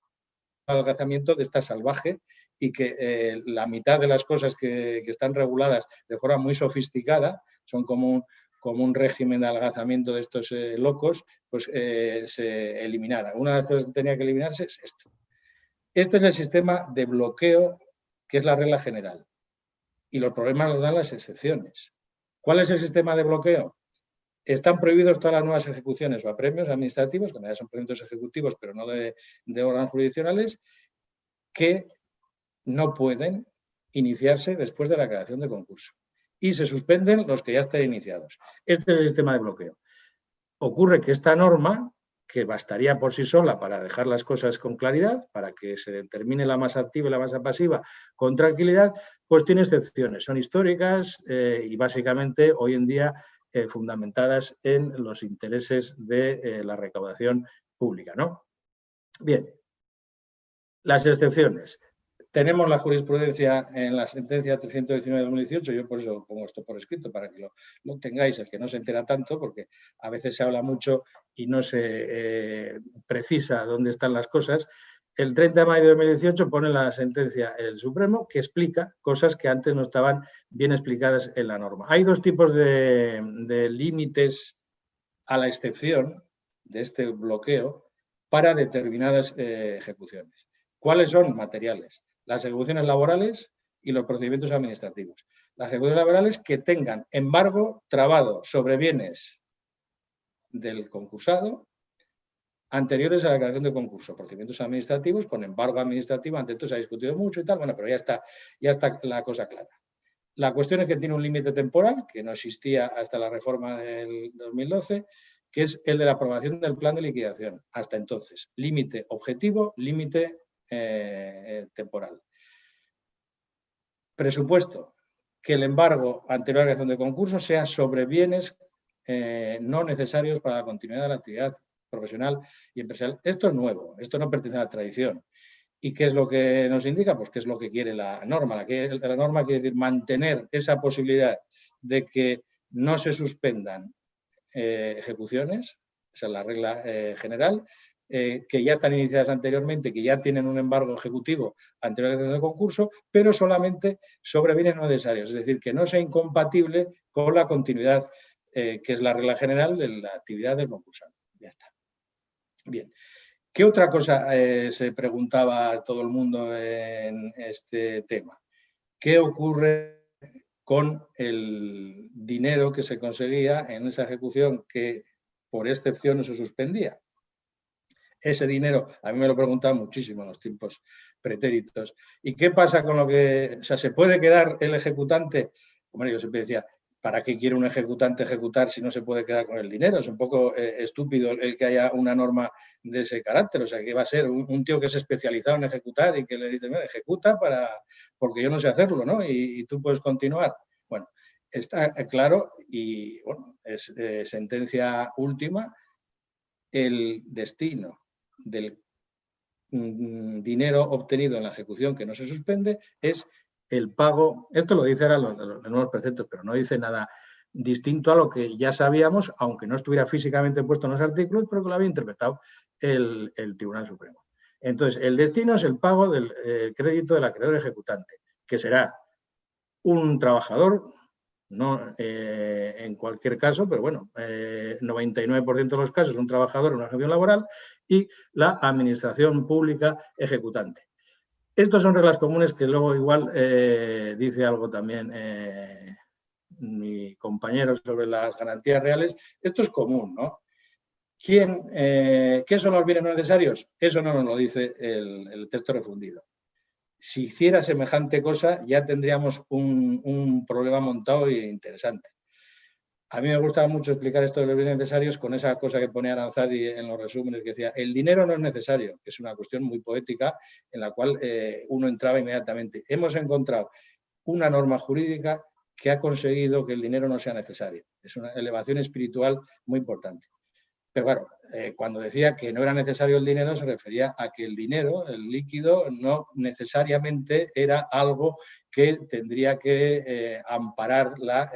al adelgazamiento de esta salvaje, y que la mitad de las cosas que están reguladas de forma muy sofisticada, son como un régimen de adelgazamiento de estos locos, pues se eliminara. Una de las cosas que tenía que eliminarse es esto. Este es el sistema de bloqueo, que es la regla general. Y los problemas los dan las excepciones. ¿Cuál es el sistema de bloqueo? Están prohibidos todas las nuevas ejecuciones o apremios administrativos, que en realidad son procedimientos ejecutivos, pero no de órganos jurisdiccionales, que no pueden iniciarse después de la creación de concurso. Y se suspenden los que ya estén iniciados. Este es el sistema de bloqueo. Ocurre que esta norma, que bastaría por sí sola para dejar las cosas con claridad, para que se determine la masa activa y la masa pasiva con tranquilidad, pues tiene excepciones. Son históricas y básicamente hoy en día fundamentadas en los intereses de la recaudación pública, ¿no? Bien, las excepciones. Tenemos la jurisprudencia en la sentencia 319 de 2018, yo por eso pongo esto por escrito, para que lo tengáis, el que no se entera tanto, porque a veces se habla mucho y no se precisa dónde están las cosas. El 30 de mayo de 2018 pone la sentencia el Supremo, que explica cosas que antes no estaban bien explicadas en la norma. Hay dos tipos de límites a la excepción de este bloqueo para determinadas ejecuciones. ¿Cuáles son? Materiales. Las ejecuciones laborales y los procedimientos administrativos. Las ejecuciones laborales que tengan embargo trabado sobre bienes del concursado anteriores a la creación de concurso. Procedimientos administrativos con embargo administrativo, ante esto se ha discutido mucho y tal, bueno, pero ya está la cosa clara. La cuestión es que tiene un límite temporal que no existía hasta la reforma del 2012, que es el de la aprobación del plan de liquidación. Hasta entonces, límite objetivo, límite temporal. Presupuesto, que el embargo anterior a la creación de concurso sea sobre bienes no necesarios para la continuidad de la actividad profesional y empresarial. Esto es nuevo, esto no pertenece a la tradición. ¿Y qué es lo que nos indica? Pues qué es lo que quiere la norma. La norma quiere decir mantener esa posibilidad de que no se suspendan ejecuciones, esa es la regla general, que ya están iniciadas anteriormente, que ya tienen un embargo ejecutivo anterior a la creación del concurso, pero solamente sobre bienes no necesarios, es decir, que no sea incompatible con la continuidad, que es la regla general de la actividad del concursado. Ya está. Bien. ¿Qué otra cosa se preguntaba todo el mundo en este tema? ¿Qué ocurre con el dinero que se conseguía en esa ejecución que por excepción no se suspendía? ese dinero? A mí me lo preguntaban muchísimo en los tiempos pretéritos. ¿Y qué pasa con lo que, o sea, se puede quedar el ejecutante? Hombre, yo siempre decía, ¿para qué quiere un ejecutante ejecutar si no se puede quedar con el dinero? Es un poco estúpido el que haya una norma de ese carácter. O sea, que va a ser un tío que es especializado en ejecutar y que le dice, ejecuta porque yo no sé hacerlo, ¿no? Y tú puedes continuar. Bueno, está claro y, bueno, es sentencia última. El destino del dinero obtenido en la ejecución que no se suspende es el pago. Esto lo dice ahora los nuevos preceptos, pero no dice nada distinto a lo que ya sabíamos, aunque no estuviera físicamente puesto en los artículos, pero que lo había interpretado el Tribunal Supremo. Entonces, el destino es el pago del crédito del acreedor ejecutante, que será un trabajador, no en cualquier caso, pero bueno, 99% de los casos un trabajador en una relación laboral y la administración pública ejecutante. Estos son reglas comunes que luego igual dice algo también mi compañero sobre las garantías reales. Esto es común, ¿no? ¿Qué son los bienes no necesarios? Eso no nos lo dice el texto refundido. Si hiciera semejante cosa, ya tendríamos un problema montado e interesante. A mí me gusta mucho explicar esto de los bienes necesarios con esa cosa que pone Aranzadi en los resúmenes, que decía, el dinero no es necesario, que es una cuestión muy poética en la cual uno entraba inmediatamente. Hemos encontrado una norma jurídica que ha conseguido que el dinero no sea necesario. Es una elevación espiritual muy importante. Pero claro, cuando decía que no era necesario el dinero, se refería a que el dinero, el líquido, no necesariamente era algo que tendría que amparar la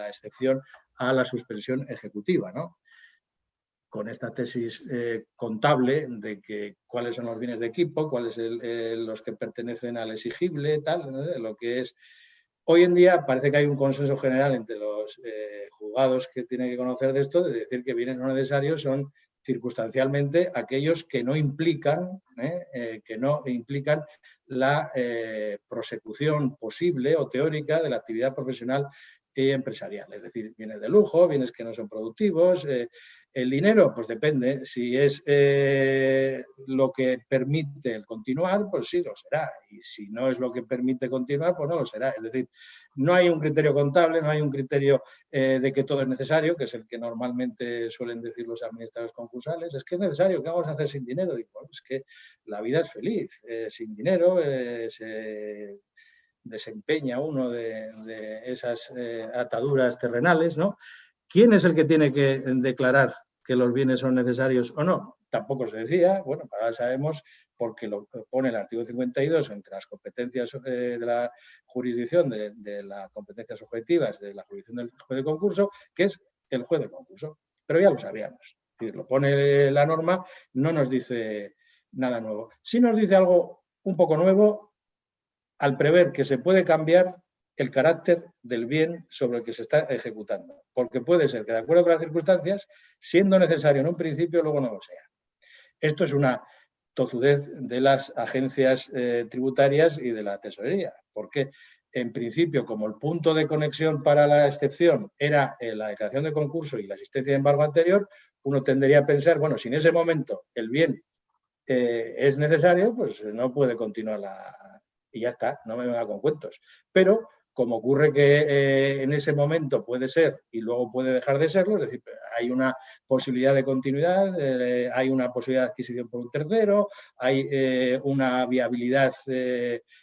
excepción a la suspensión ejecutiva, ¿no? Con esta tesis contable de que cuáles son los bienes de equipo, cuáles los que pertenecen al exigible, tal, ¿no? Lo que es. Hoy en día parece que hay un consenso general entre los juzgados que tienen que conocer de esto, de decir que bienes no necesarios son circunstancialmente aquellos que no implican la prosecución posible o teórica de la actividad profesional y empresarial. Es decir, bienes de lujo, bienes que no son productivos. El dinero, pues depende. Si es lo que permite el continuar, pues sí lo será. Y si no es lo que permite continuar, pues no lo será. Es decir, no hay un criterio contable, no hay un criterio de que todo es necesario, que es el que normalmente suelen decir los administradores concursales. Es que es necesario, ¿qué vamos a hacer sin dinero? Digo, bueno, es que la vida es feliz. Sin dinero se desempeña uno de esas ataduras terrenales, ¿no? ¿Quién es el que tiene que declarar que los bienes son necesarios o no? Tampoco se decía, bueno, ahora sabemos porque lo pone el artículo 52 entre las competencias de la jurisdicción, de las competencias objetivas de la jurisdicción del juez de concurso, que es el juez de concurso. Pero ya lo sabíamos. Es decir, lo pone la norma, no nos dice nada nuevo. Sí nos dice algo un poco nuevo al prever que se puede cambiar el carácter del bien sobre el que se está ejecutando. Porque puede ser que, de acuerdo con las circunstancias, siendo necesario en un principio, luego no lo sea. Esto es una tozudez de las agencias tributarias y de la tesorería. Porque, en principio, como el punto de conexión para la excepción era la declaración de concurso y la existencia de embargo anterior, uno tendría a pensar, bueno, si en ese momento el bien es necesario, pues no puede continuar y ya está, no me venga con cuentos. Pero como ocurre que en ese momento puede ser y luego puede dejar de serlo, es decir, hay una posibilidad de continuidad, hay una posibilidad de adquisición por un tercero, hay una viabilidad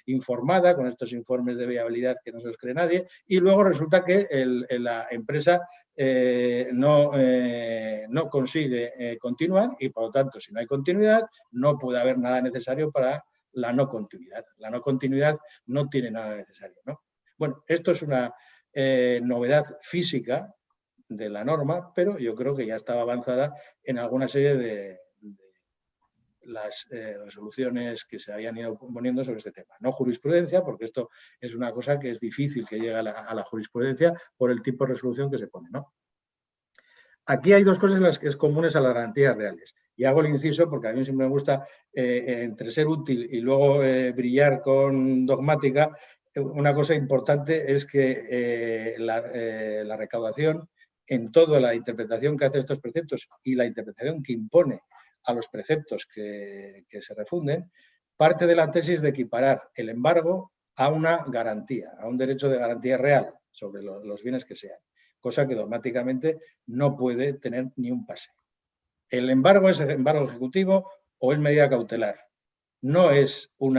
informada con estos informes de viabilidad que no se los cree nadie, y luego resulta que la empresa no consigue continuar y, por lo tanto, si no hay continuidad, no puede haber nada necesario para la no continuidad. La no continuidad no tiene nada necesario, ¿no? Bueno, esto es una novedad física de la norma, pero yo creo que ya estaba avanzada en alguna serie de las resoluciones que se habían ido poniendo sobre este tema. No jurisprudencia, porque esto es una cosa que es difícil que llegue a la jurisprudencia por el tipo de resolución que se pone, ¿no? Aquí hay dos cosas en las que es comunes a las garantías reales. Y hago el inciso porque a mí siempre me gusta, entre ser útil y luego brillar con dogmática, una cosa importante es que la recaudación, en toda la interpretación que hace estos preceptos y la interpretación que impone a los preceptos que se refunden, parte de la tesis de equiparar el embargo a una garantía, a un derecho de garantía real sobre los bienes que sean, cosa que dogmáticamente no puede tener ni un pase. El embargo es embargo ejecutivo o es medida cautelar. No es un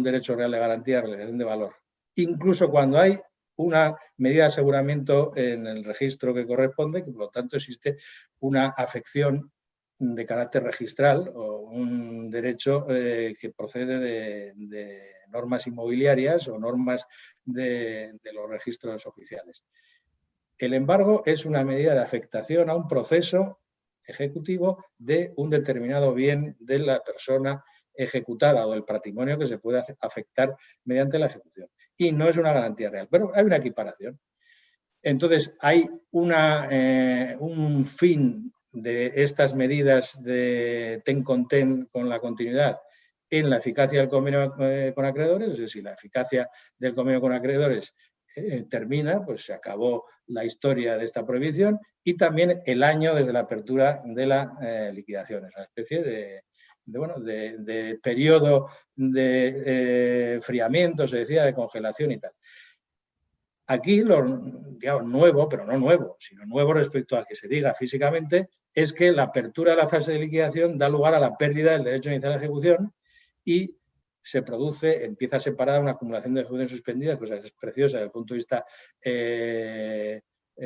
derecho real de garantía de realización de valor. Incluso cuando hay una medida de aseguramiento en el registro que corresponde, que por lo tanto existe una afección de carácter registral o un derecho que procede de normas inmobiliarias o normas de los registros oficiales. El embargo es una medida de afectación a un proceso ejecutivo de un determinado bien de la persona ejecutada o del patrimonio que se puede afectar mediante la ejecución. Y no es una garantía real, pero hay una equiparación. Entonces, hay un fin de estas medidas de ten con la continuidad en la eficacia del convenio con acreedores, es decir, la eficacia del convenio con acreedores termina, pues se acabó la historia de esta prohibición, y también el año desde la apertura de la liquidación, es una especie de periodo de enfriamiento, se decía, de congelación y tal. Aquí lo nuevo, pero no nuevo, sino nuevo respecto al que se diga físicamente, es que la apertura de la fase de liquidación da lugar a la pérdida del derecho inicial de ejecución y se produce, empieza separada una acumulación de ejecución suspendida, cosa que es preciosa desde el punto de vista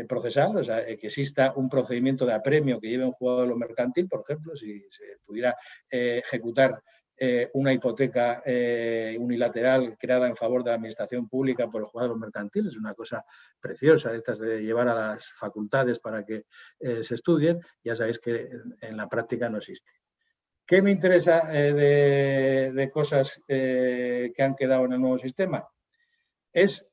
procesal, o sea, que exista un procedimiento de apremio que lleve un juzgado de lo mercantil, por ejemplo, si se pudiera ejecutar una hipoteca unilateral creada en favor de la administración pública por el juzgado de lo mercantil, es una cosa preciosa, estas de llevar a las facultades para que se estudien, ya sabéis que en la práctica no existe. ¿Qué me interesa de cosas que han quedado en el nuevo sistema? Es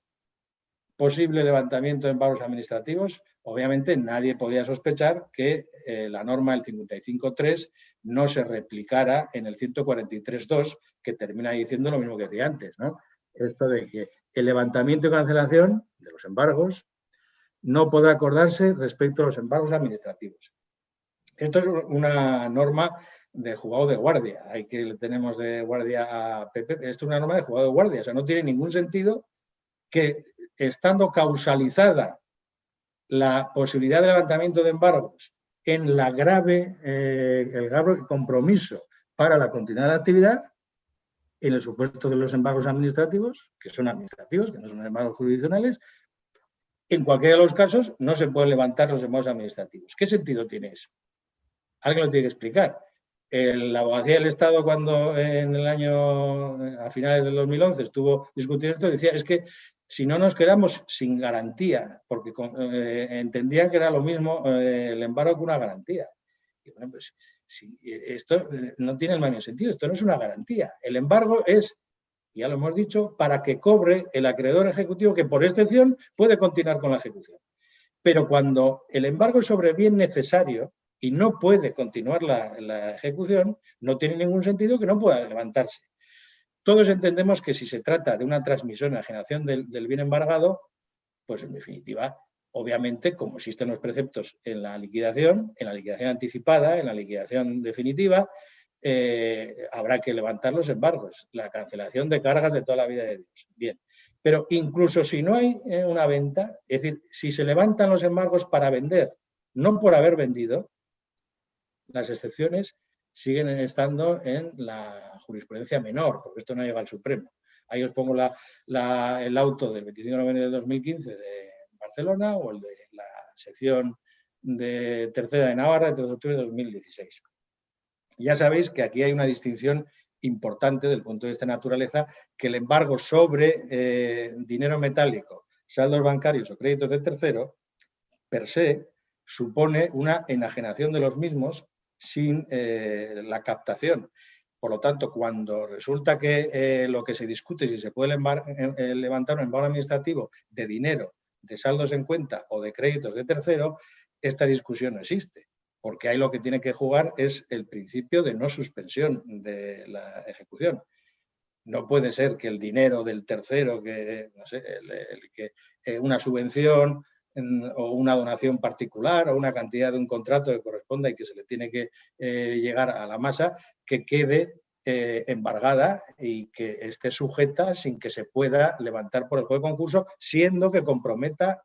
posible levantamiento de embargos administrativos. Obviamente nadie podía sospechar que la norma del 55.3 no se replicara en el 143.2, que termina diciendo lo mismo que decía antes, ¿no? Esto de que el levantamiento y cancelación de los embargos no podrá acordarse respecto a los embargos administrativos. Esto es una norma de juzgado de guardia. Ahí que tenemos de guardia a PP. Esto es una norma de juzgado de guardia. O sea, no tiene ningún sentido que, estando causalizada la posibilidad de levantamiento de embargos en el grave compromiso para la continuidad de la actividad, en el supuesto de los embargos administrativos, que son administrativos, que no son embargos jurisdiccionales, en cualquiera de los casos no se pueden levantar los embargos administrativos. ¿Qué sentido tiene eso? Alguien lo tiene que explicar. La Abogacía del Estado, cuando en el año, a finales del 2011, estuvo discutiendo esto, decía, es que si no nos quedamos sin garantía, porque entendían que era lo mismo el embargo que una garantía. Y bueno, pues si esto no tiene el mismo sentido, esto no es una garantía. El embargo es, ya lo hemos dicho, para que cobre el acreedor ejecutivo que por excepción puede continuar con la ejecución. Pero cuando el embargo es sobre bien necesario y no puede continuar la ejecución, no tiene ningún sentido que no pueda levantarse. Todos entendemos que si se trata de una transmisión, enajenación del bien embargado, pues en definitiva, obviamente, como existen los preceptos en la liquidación anticipada, en la liquidación definitiva, habrá que levantar los embargos, la cancelación de cargas de toda la vida de Dios. Bien, pero incluso si no hay una venta, es decir, si se levantan los embargos para vender, no por haber vendido, las excepciones siguen estando en la jurisprudencia menor, porque esto no llega al Supremo. Ahí os pongo el auto del 25 de noviembre de 2015 de Barcelona o el de la sección de tercera de Navarra de 3 de octubre de 2016. Ya sabéis que aquí hay una distinción importante desde el punto de vista de naturaleza, que el embargo sobre dinero metálico, saldos bancarios o créditos de tercero, per se, supone una enajenación de los mismos sin la captación. Por lo tanto, cuando resulta que lo que se discute es si se puede levantar un embargo administrativo de dinero, de saldos en cuenta o de créditos de tercero, esta discusión no existe, porque ahí lo que tiene que jugar es el principio de no suspensión de la ejecución. No puede ser que el dinero del tercero, que no sé, una subvención o una donación particular o una cantidad de un contrato que corresponda y que se le tiene que llegar a la masa, que quede embargada y que esté sujeta sin que se pueda levantar por el juego de concurso, siendo que comprometa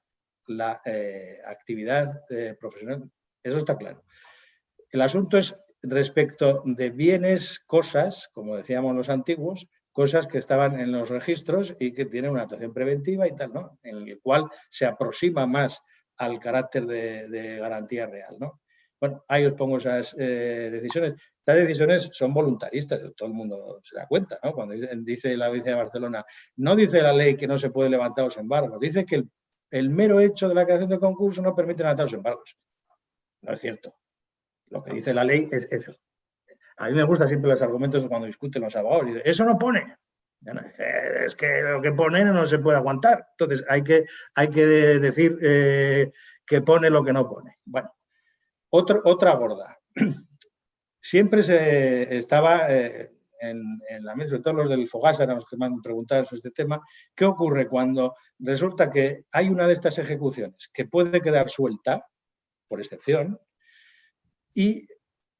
la actividad profesional. Eso está claro. El asunto es respecto de bienes, cosas, como decíamos los antiguos, cosas que estaban en los registros y que tienen una actuación preventiva y tal, ¿no? En el cual se aproxima más al carácter de garantía real, ¿no? Bueno, ahí os pongo esas decisiones. Estas decisiones son voluntaristas, todo el mundo se da cuenta, ¿no? Cuando dice la Audiencia de Barcelona, no dice la ley que no se puede levantar los embargos, dice que el mero hecho de la creación de concurso no permite levantar los embargos. No es cierto. Lo que dice la ley es eso. A mí me gustan siempre los argumentos cuando discuten los abogados. Dicen, eso no pone. Es que lo que pone no se puede aguantar. Entonces hay que decir que pone lo que no pone. Bueno, otra gorda. Siempre se estaba en la mesa, sobre todo los del Fogasa, eran los que me han preguntado sobre este tema, ¿qué ocurre cuando resulta que hay una de estas ejecuciones que puede quedar suelta, por excepción, y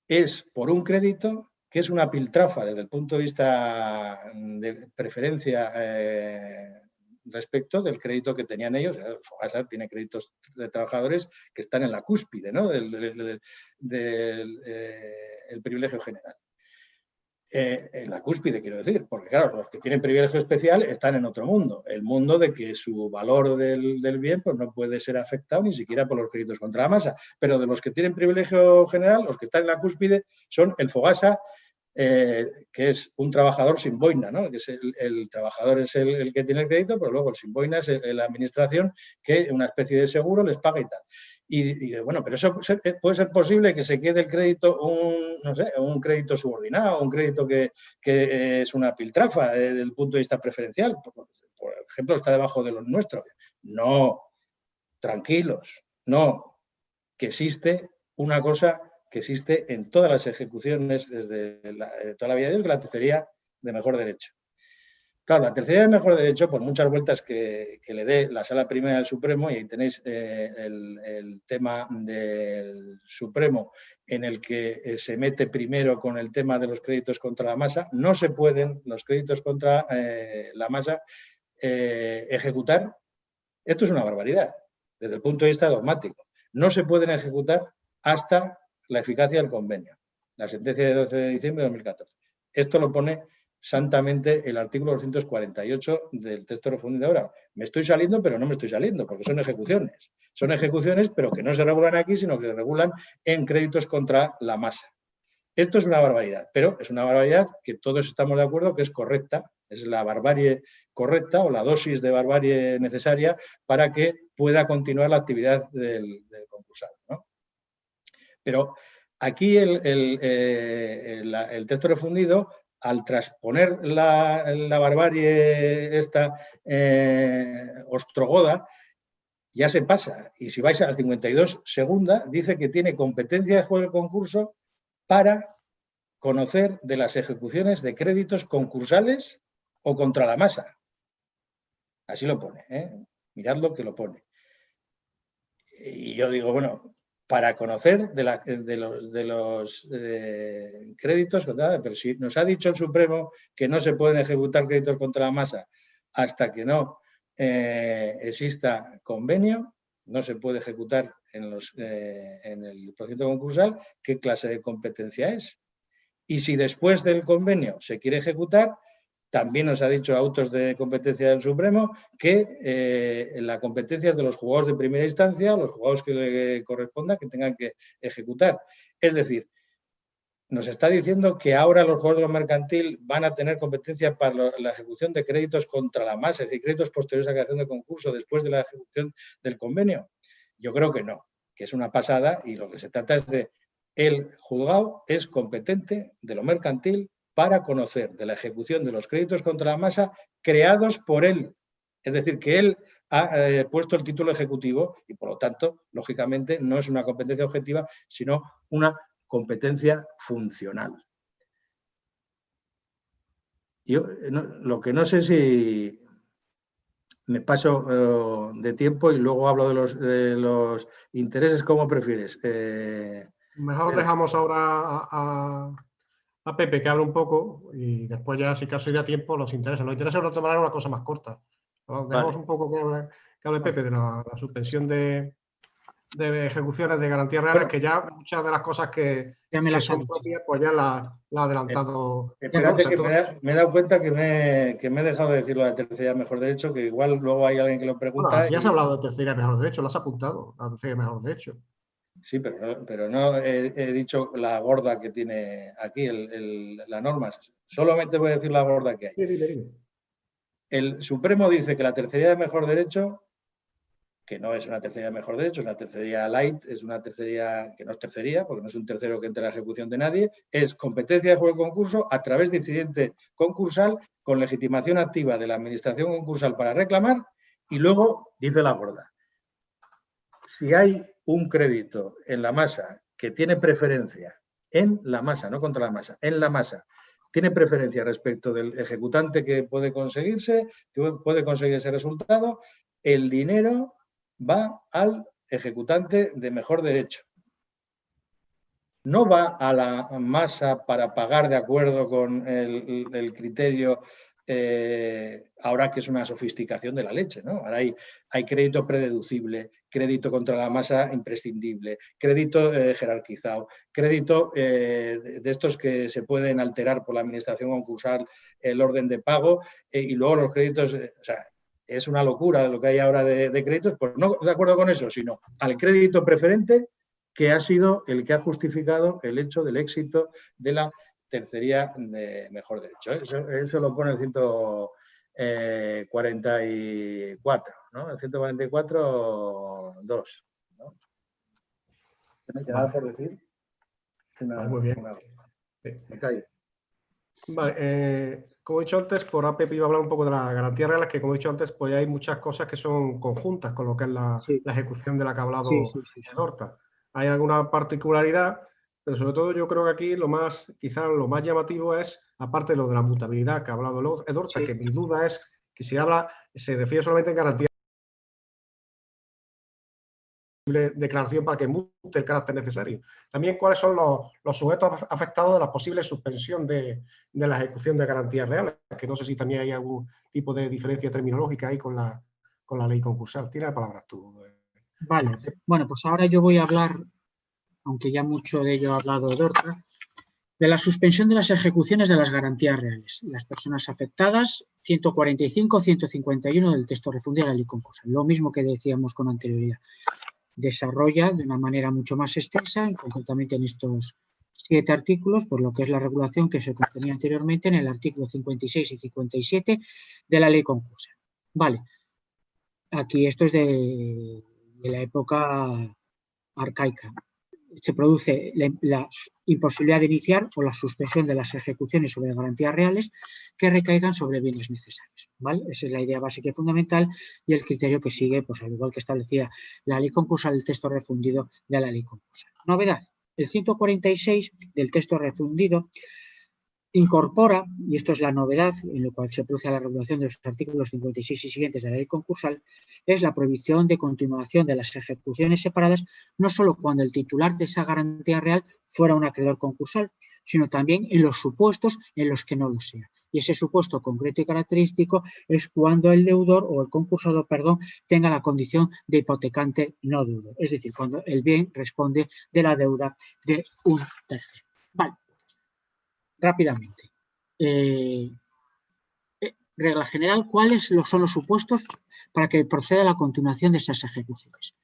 es por un crédito que es una piltrafa desde el punto de vista de preferencia respecto del crédito que tenían ellos? El Fogasa tiene créditos de trabajadores que están en la cúspide, ¿no? del privilegio general. En la cúspide, quiero decir, porque claro, los que tienen privilegio especial están en otro mundo, el mundo de que su valor del bien pues no puede ser afectado ni siquiera por los créditos contra la masa, pero de los que tienen privilegio general, los que están en la cúspide son el Fogasa, que es un trabajador sin boina, ¿no? Que es el trabajador es el que tiene el crédito, pero luego el sin boina es la administración que una especie de seguro les paga y tal. Y bueno, pero eso puede ser posible que se quede el crédito, un crédito subordinado, un crédito que es una piltrafa desde el punto de vista preferencial. Por ejemplo, está debajo de los nuestros. No, tranquilos, no, que existe una cosa que existe en todas las ejecuciones desde toda la vida de Dios, que es la tercería de mejor derecho. Claro, la tercería de mejor derecho, por muchas vueltas que le dé la Sala Primera del Supremo, y ahí tenéis el tema del Supremo en el que se mete primero con el tema de los créditos contra la masa, no se pueden los créditos contra la masa ejecutar. Esto es una barbaridad desde el punto de vista dogmático. No se pueden ejecutar hasta la eficacia del convenio, la sentencia de 12 de diciembre de 2014. Esto lo pone santamente el artículo 248 del texto refundido. Ahora, me estoy saliendo, pero no me estoy saliendo, porque son ejecuciones. Son ejecuciones, pero que no se regulan aquí, sino que se regulan en créditos contra la masa. Esto es una barbaridad, pero es una barbaridad que todos estamos de acuerdo que es correcta, es la barbarie correcta o la dosis de barbarie necesaria para que pueda continuar la actividad del concursado, ¿no? Pero aquí el texto refundido, al transponer la barbarie esta ostrogoda, ya se pasa. Y si vais a la 52 segunda, dice que tiene competencia de juez del concurso para conocer de las ejecuciones de créditos concursales o contra la masa. Así lo pone, ¿eh? Mirad lo que lo pone. Y yo digo, bueno, para conocer de los créditos, pero si nos ha dicho el Supremo que no se pueden ejecutar créditos contra la masa hasta que no exista convenio, no se puede ejecutar en el procedimiento concursal, ¿qué clase de competencia es? Y si después del convenio se quiere ejecutar, también nos ha dicho autos de competencia del Supremo que la competencia es de los juzgados de primera instancia, los juzgados que le corresponda que tengan que ejecutar. Es decir, nos está diciendo que ahora los juzgados de lo mercantil van a tener competencia para la ejecución de créditos contra la masa, es decir, créditos posteriores a la creación de concurso después de la ejecución del convenio. Yo creo que no, que es una pasada y lo que se trata es de el juzgado es competente de lo mercantil para conocer de la ejecución de los créditos contra la masa creados por él. Es decir, que él ha puesto el título ejecutivo y, por lo tanto, lógicamente, no es una competencia objetiva, sino una competencia funcional. Yo lo que no sé si me paso de tiempo y luego hablo de los intereses. ¿Cómo prefieres? Mejor dejamos ahora a Pepe que hable un poco y después ya, si caso y da tiempo, los intereses. Los intereses los tomarán una cosa más corta. Dejamos Vale. un poco que hable Pepe de la suspensión de ejecuciones de garantías reales, que ya muchas de las cosas que son propias, pues ya la ha adelantado. Espérate, que me he dado cuenta que me he dejado de decir lo de tercera mejor derecho, que igual luego hay alguien que lo pregunta. Bueno, si has hablado de tercera mejor derecho, lo has apuntado, la tercera mejor derecho. Sí, pero no he dicho la gorda que tiene aquí la norma. Solamente voy a decir la gorda que hay. Sí, dime. El Supremo dice que la tercería de mejor derecho, que no es una tercería de mejor derecho, es una tercería light, es una tercería que no es tercería, porque no es un tercero que entre a la ejecución de nadie, es competencia de juego de concurso a través de incidente concursal con legitimación activa de la administración concursal para reclamar, y luego dice la gorda. Si hay un crédito en la masa que tiene preferencia en la masa, no contra la masa, en la masa, tiene preferencia respecto del ejecutante que puede conseguir ese resultado, el dinero va al ejecutante de mejor derecho. No va a la masa para pagar de acuerdo con el criterio, ahora que es una sofisticación de la leche, ¿no? Ahora hay crédito prededucible, crédito contra la masa imprescindible, crédito jerarquizado, crédito de estos que se pueden alterar por la administración concursal, el orden de pago, y luego los créditos, o sea, es una locura lo que hay ahora de créditos, pues no de acuerdo con eso, sino al crédito preferente, que ha sido el que ha justificado el hecho del éxito de la tercería de mejor derecho. Eso lo pone el 144, ¿no? El 144.2. ¿no? ¿Qué me quedaba por decir? Muy bien. Me callo. Vale, como he dicho antes, por APP iba a hablar un poco de las garantías reales, que como he dicho antes, pues hay muchas cosas que son conjuntas con lo que es la ejecución de la que ha hablado Edorta. Hay alguna particularidad, pero sobre todo yo creo que aquí quizás lo más llamativo es, aparte de lo de la mutabilidad que ha hablado Edorta, que mi duda es que se refiere solamente en garantía declaración para que mute el carácter necesario. También cuáles son los sujetos afectados de la posible suspensión de la ejecución de garantías reales, que no sé si también hay algún tipo de diferencia terminológica ahí con la ley concursal. Tira la palabra tú. Vale, bueno, pues ahora yo voy a hablar, aunque ya mucho de ello ha hablado Edorta, de la suspensión de las ejecuciones de las garantías reales. Las personas afectadas, 145-151 del texto refundido de la ley concursal. Lo mismo que decíamos con anterioridad. Desarrolla de una manera mucho más extensa, concretamente en estos 7 artículos, por lo que es la regulación que se contenía anteriormente en el artículo 56 y 57 de la ley concursal. Vale, aquí esto es de la época arcaica. Se produce la imposibilidad de iniciar o la suspensión de las ejecuciones sobre garantías reales que recaigan sobre bienes necesarios. ¿Vale? Esa es la idea básica y fundamental y el criterio que sigue, pues al igual que establecía la ley concursal, el texto refundido de la ley concursal. Novedad, el 146 del texto refundido incorpora, y esto es la novedad en lo cual se produce la regulación de los artículos 56 y siguientes de la ley concursal, es la prohibición de continuación de las ejecuciones separadas, no solo cuando el titular de esa garantía real fuera un acreedor concursal, sino también en los supuestos en los que no lo sea. Y ese supuesto concreto y característico es cuando el deudor o el concursado, tenga la condición de hipotecante no deudor, es decir, cuando el bien responde de la deuda de un tercero. Vale. Rápidamente. Regla general, ¿cuáles son los supuestos para que proceda la continuación de esas ejecuciones?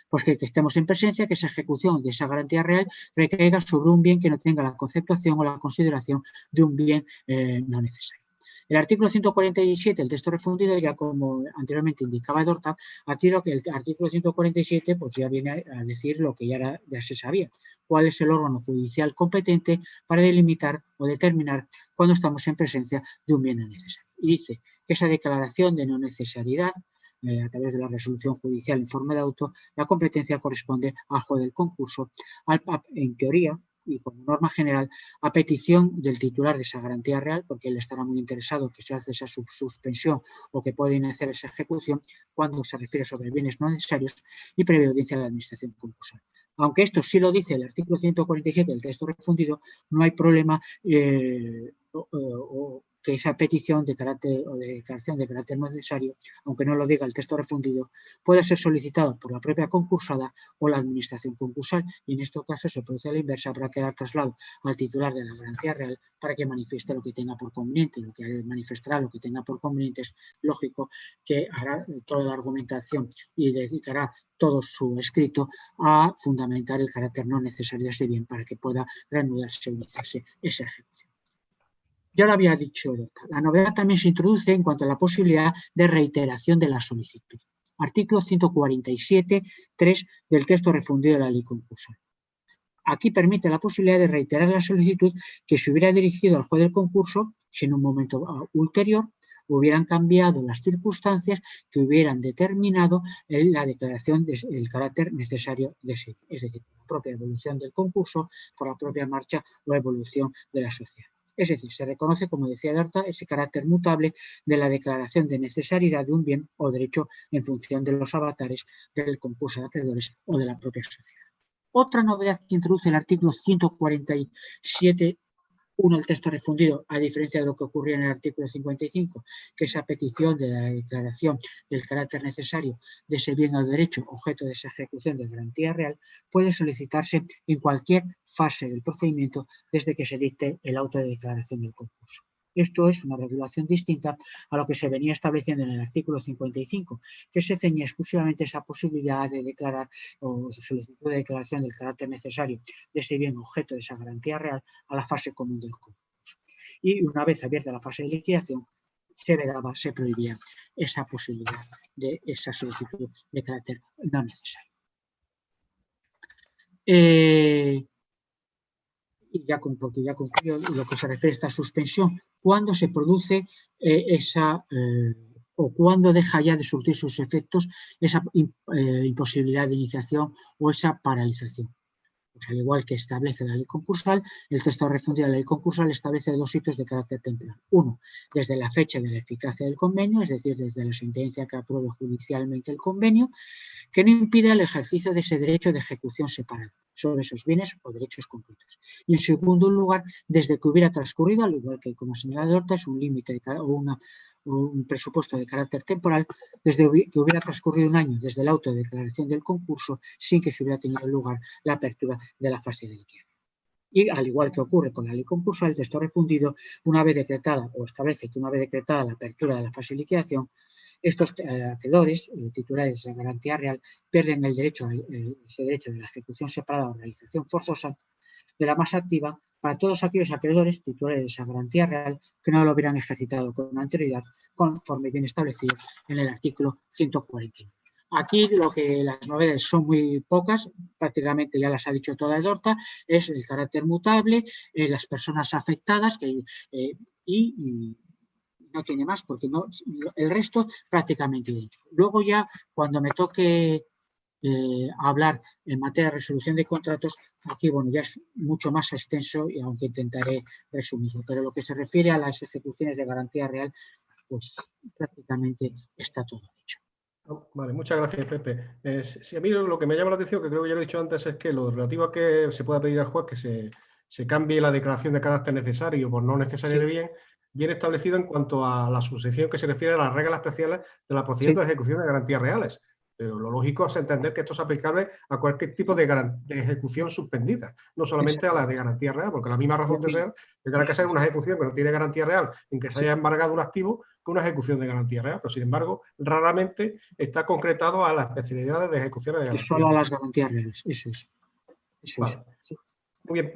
Pues que estemos en presencia que esa ejecución de esa garantía real recaiga sobre un bien que no tenga la conceptuación o la consideración de un bien no necesario. El artículo 147, el texto refundido, ya como anteriormente indicaba Edorta, aquí que el artículo 147 pues ya viene a decir lo que ya se sabía, cuál es el órgano judicial competente para delimitar o determinar cuando estamos en presencia de un bien no necesario. Y dice que esa declaración de no necesariedad, a través de la resolución judicial en forma de auto, la competencia corresponde al juez del concurso, en teoría, y como norma general a petición del titular de esa garantía real, porque él estará muy interesado que se hace esa suspensión o que puede iniciar esa ejecución cuando se refiere sobre bienes no necesarios y previa audiencia de la administración concursal. Aunque esto sí lo dice el artículo 147 del texto refundido, no hay problema que esa petición de carácter o de declaración de carácter necesario, aunque no lo diga el texto refundido, puede ser solicitado por la propia concursada o la administración concursal, y en este caso se produce a la inversa, habrá que dar traslado al titular de la garantía real para que manifieste lo que tenga por conveniente. Lo que manifestará lo que tenga por conveniente es lógico que hará toda la argumentación y dedicará todo su escrito a fundamentar el carácter no necesario de ese bien para que pueda reanudarse o iniciarse esa ejecución. Ya lo había dicho, la novedad también se introduce en cuanto a la posibilidad de reiteración de la solicitud. Artículo 147.3 del texto refundido de la ley concursal. Aquí permite la posibilidad de reiterar la solicitud que se hubiera dirigido al juez del concurso si en un momento ulterior hubieran cambiado las circunstancias que hubieran determinado la declaración del carácter necesario de ese, es decir, la propia evolución del concurso, por la propia marcha o evolución de la sociedad. Es decir, se reconoce, como decía Dorta, ese carácter mutable de la declaración de necesariedad de un bien o derecho en función de los avatares del concurso de acreedores o de la propia sociedad. Otra novedad que introduce el artículo 147.1 del texto refundido, a diferencia de lo que ocurría en el artículo 55, que esa petición de la declaración del carácter necesario de ese bien o derecho objeto de esa ejecución de garantía real, puede solicitarse en cualquier fase del procedimiento desde que se dicte el auto de declaración del concurso. Esto es una regulación distinta a lo que se venía estableciendo en el artículo 55, que se ceñía exclusivamente esa posibilidad de declarar o solicitud de declaración del carácter necesario de ese bien objeto de esa garantía real a la fase común del concurso. Y una vez abierta la fase de liquidación, se prohibía esa posibilidad de esa solicitud de carácter no necesario. Y porque ya concluyo lo que se refiere a esta suspensión, cuando se produce o cuando deja ya de surtir sus efectos esa imposibilidad de iniciación o esa paralización. Pues al igual que establece la ley concursal, el texto refundido de la ley concursal establece dos hitos de carácter temporal. Uno, desde la fecha de la eficacia del convenio, es decir, desde la sentencia que apruebe judicialmente el convenio, que no impida el ejercicio de ese derecho de ejecución separado sobre esos bienes o derechos concretos. Y en segundo lugar, desde que hubiera transcurrido, al igual que como señala Dorta, es un límite o un presupuesto de carácter temporal, desde que hubiera transcurrido un año desde el auto de declaración del concurso sin que se hubiera tenido lugar la apertura de la fase de liquidación. Y al igual que ocurre con la ley concursal, el texto refundido, una vez decretada o establece que una vez decretada la apertura de la fase de liquidación, estos acreedores, titulares de garantía real, pierden ese derecho de la ejecución separada o realización forzosa de la masa activa para todos aquellos acreedores titulares de esa garantía real que no lo hubieran ejercitado con anterioridad conforme bien establecido en el artículo 149. Aquí las novedades son muy pocas, prácticamente ya las ha dicho toda Dorta, es el carácter mutable, las personas afectadas y no tiene más, porque no, el resto prácticamente idéntico. Luego ya cuando me toque hablar en materia de resolución de contratos, aquí bueno, ya es mucho más extenso y aunque intentaré resumirlo, pero lo que se refiere a las ejecuciones de garantía real, pues prácticamente está todo dicho. Vale, muchas gracias, Pepe. Si a mí lo que me llama la atención, que creo que ya lo he dicho antes, es que lo relativo a que se pueda pedir al juez que se cambie la declaración de carácter necesario por no necesario de bien, viene establecido en cuanto a la sucesión que se refiere a las reglas especiales de la procedimiento de ejecución de garantías reales. Pero lo lógico es entender que esto es aplicable a cualquier tipo de ejecución suspendida, no solamente a la de garantía real, porque la misma razón de ser tendrá que ser una ejecución que no tiene garantía real en que se haya embargado un activo que una ejecución de garantía real. Pero sin embargo, raramente está concretado a las especialidades de ejecuciones de garantía. Solo a las garantías reales, eso es. Vale. Sí. Muy bien,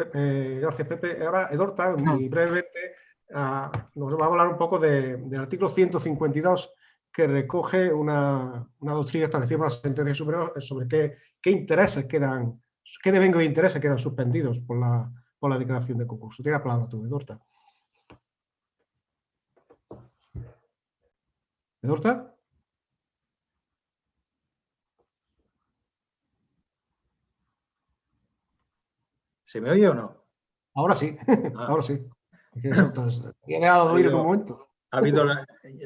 gracias, Pepe. Ahora, Dorta, muy brevemente, nos va a hablar un poco del artículo 152, que recoge una doctrina establecida por la sentencia superior sobre qué intereses quedan, qué devengo de intereses quedan suspendidos por la declaración de concurso. Tiene la palabra tú, Dorta. ¿Dorta? ¿Se me oye o no? Ahora sí, Ah. ahora sí. He dejado de oír en un momento.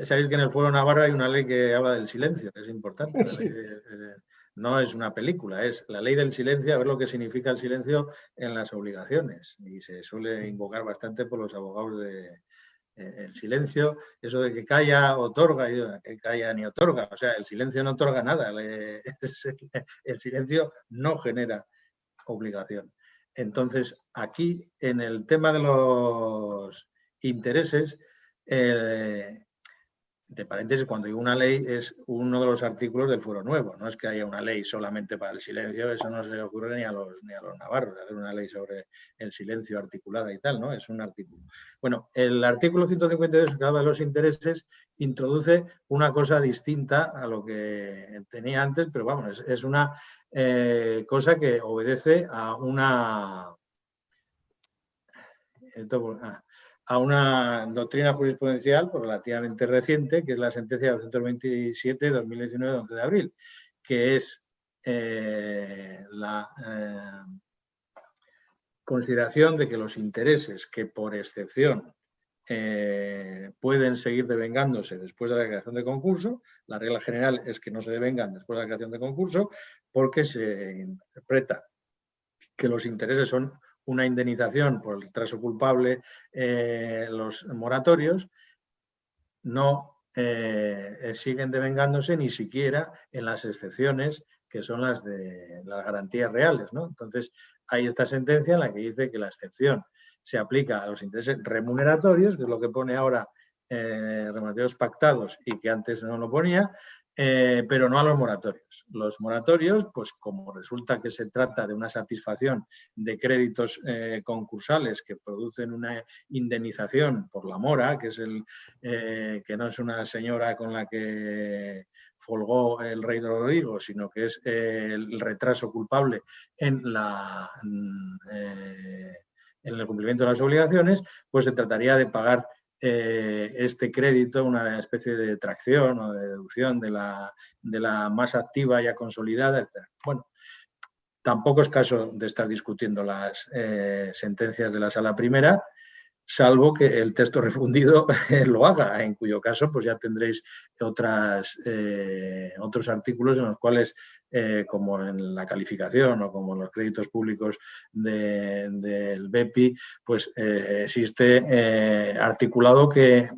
Sabéis que en el Fuero Navarro hay una ley que habla del silencio, que es importante. Sí. No es una película, es la ley del silencio, a ver lo que significa el silencio en las obligaciones. Y se suele invocar bastante por los abogados de el silencio, eso de que calla, otorga, que calla ni otorga. O sea, el silencio no otorga nada. El silencio no genera obligación. Entonces, aquí, en el tema de los intereses, de paréntesis, cuando digo una ley, es uno de los artículos del Fuero Nuevo. No es que haya una ley solamente para el silencio, eso no se le ocurre ni a los navarros, hacer una ley sobre el silencio articulada y tal, ¿no? Es un artículo. Bueno, el artículo 152, que habla de los intereses, introduce una cosa distinta a lo que tenía antes, pero vamos, es una cosa que obedece a una doctrina jurisprudencial relativamente reciente, que es la sentencia 227-2019 de 11 de abril, que es la consideración de que los intereses que por excepción pueden seguir devengándose después de la creación de concurso, la regla general es que no se devengan después de la creación de concurso, porque se interpreta que los intereses son una indemnización por el retraso culpable, los moratorios, no siguen devengándose ni siquiera en las excepciones que son las de las garantías reales, ¿no? Entonces, hay esta sentencia en la que dice que la excepción se aplica a los intereses remuneratorios, que es lo que pone ahora remuneratorios pactados y que antes no lo ponía, pero no a los moratorios. Los moratorios, pues como resulta que se trata de una satisfacción de créditos concursales que producen una indemnización por la mora, que es que no es una señora con la que folgó el rey de Rodrigo, sino que es el retraso culpable en el cumplimiento de las obligaciones, pues se trataría de pagar este crédito, una especie de tracción o de deducción de la masa activa ya consolidada, etc. Bueno, tampoco es caso de estar discutiendo las sentencias de la Sala Primera, salvo que el texto refundido lo haga, en cuyo caso pues ya tendréis otros artículos en los cuales, como en la calificación o como en los créditos públicos del BEPI, pues existe articulado que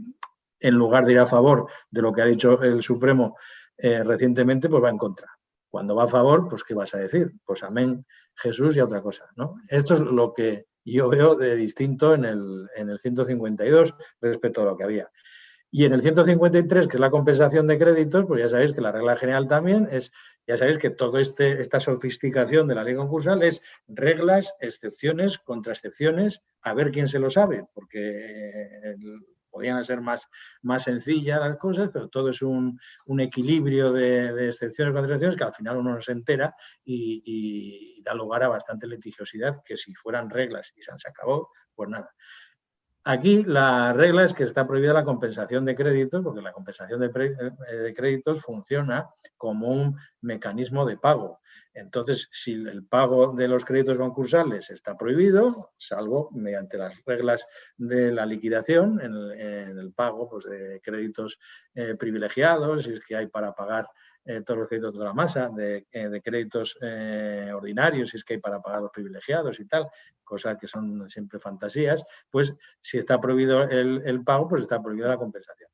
en lugar de ir a favor de lo que ha dicho el Supremo recientemente, pues va en contra. Cuando va a favor, pues ¿qué vas a decir? Pues amén, Jesús y otra cosa, ¿no? Esto es lo que yo veo de distinto en el 152 respecto a lo que había. Y en el 153, que es la compensación de créditos, pues ya sabéis que la regla general también es, ya sabéis que toda esta sofisticación de la ley concursal es reglas, excepciones, contraexcepciones, a ver quién se lo sabe, porque podían ser más sencillas las cosas, pero todo es un equilibrio de excepciones y contraexcepciones que al final uno no se entera y da lugar a bastante litigiosidad, que si fueran reglas y se acabó, pues nada. Aquí la regla es que está prohibida la compensación de créditos, porque la compensación de créditos funciona como un mecanismo de pago. Entonces, si el pago de los créditos concursales está prohibido, salvo mediante las reglas de la liquidación, en el pago pues, de créditos privilegiados, si es que hay para pagar todos los créditos de la masa, de créditos ordinarios, si es que hay para pagar los privilegiados y tal, cosas que son siempre fantasías, pues si está prohibido el pago, pues está prohibida la compensación.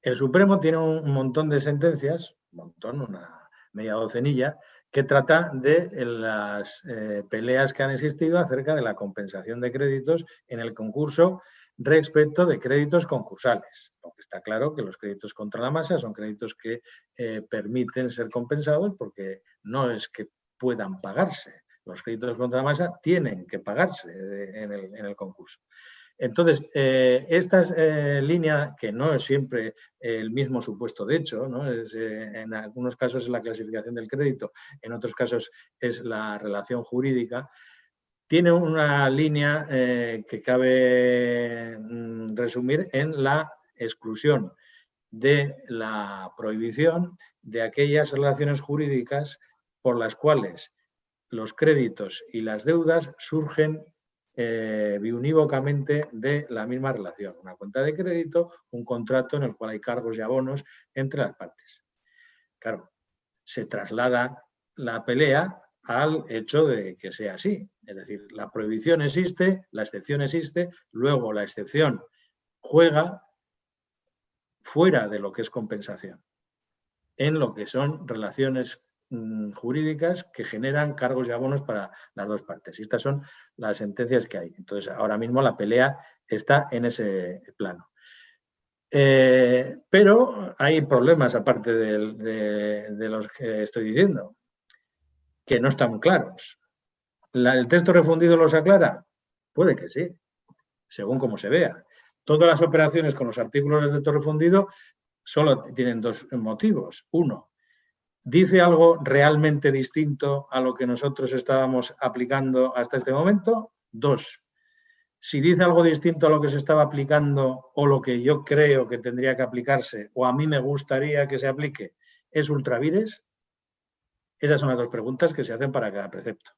El Supremo tiene un montón de sentencias, una media docenilla, que trata de las peleas que han existido acerca de la compensación de créditos en el concurso respecto de créditos concursales. Aunque está claro que los créditos contra la masa son créditos que permiten ser compensados porque no es que puedan pagarse. Los créditos contra la masa tienen que pagarse en el concurso. Entonces, esta línea, que no es siempre el mismo supuesto de hecho, ¿no? En algunos casos es la clasificación del crédito, en otros casos es la relación jurídica, tiene una línea que cabe resumir en la exclusión de la prohibición de aquellas relaciones jurídicas por las cuales los créditos y las deudas surgen biunívocamente de la misma relación. Una cuenta de crédito, un contrato en el cual hay cargos y abonos entre las partes. Claro, se traslada la pelea al hecho de que sea así. Es decir, la prohibición existe, la excepción existe, luego la excepción juega fuera de lo que es compensación, en lo que son relaciones jurídicas que generan cargos y abonos para las dos partes. Y estas son las sentencias que hay. Entonces, ahora mismo la pelea está en ese plano. Pero hay problemas, aparte de los que estoy diciendo, que no están claros. ¿El texto refundido los aclara? Puede que sí, según como se vea. Todas las operaciones con los artículos del texto refundido solo tienen dos motivos. Uno, ¿dice algo realmente distinto a lo que nosotros estábamos aplicando hasta este momento? Dos, si dice algo distinto a lo que se estaba aplicando o lo que yo creo que tendría que aplicarse o a mí me gustaría que se aplique, ¿es ultravires? Esas son las dos preguntas que se hacen para cada precepto.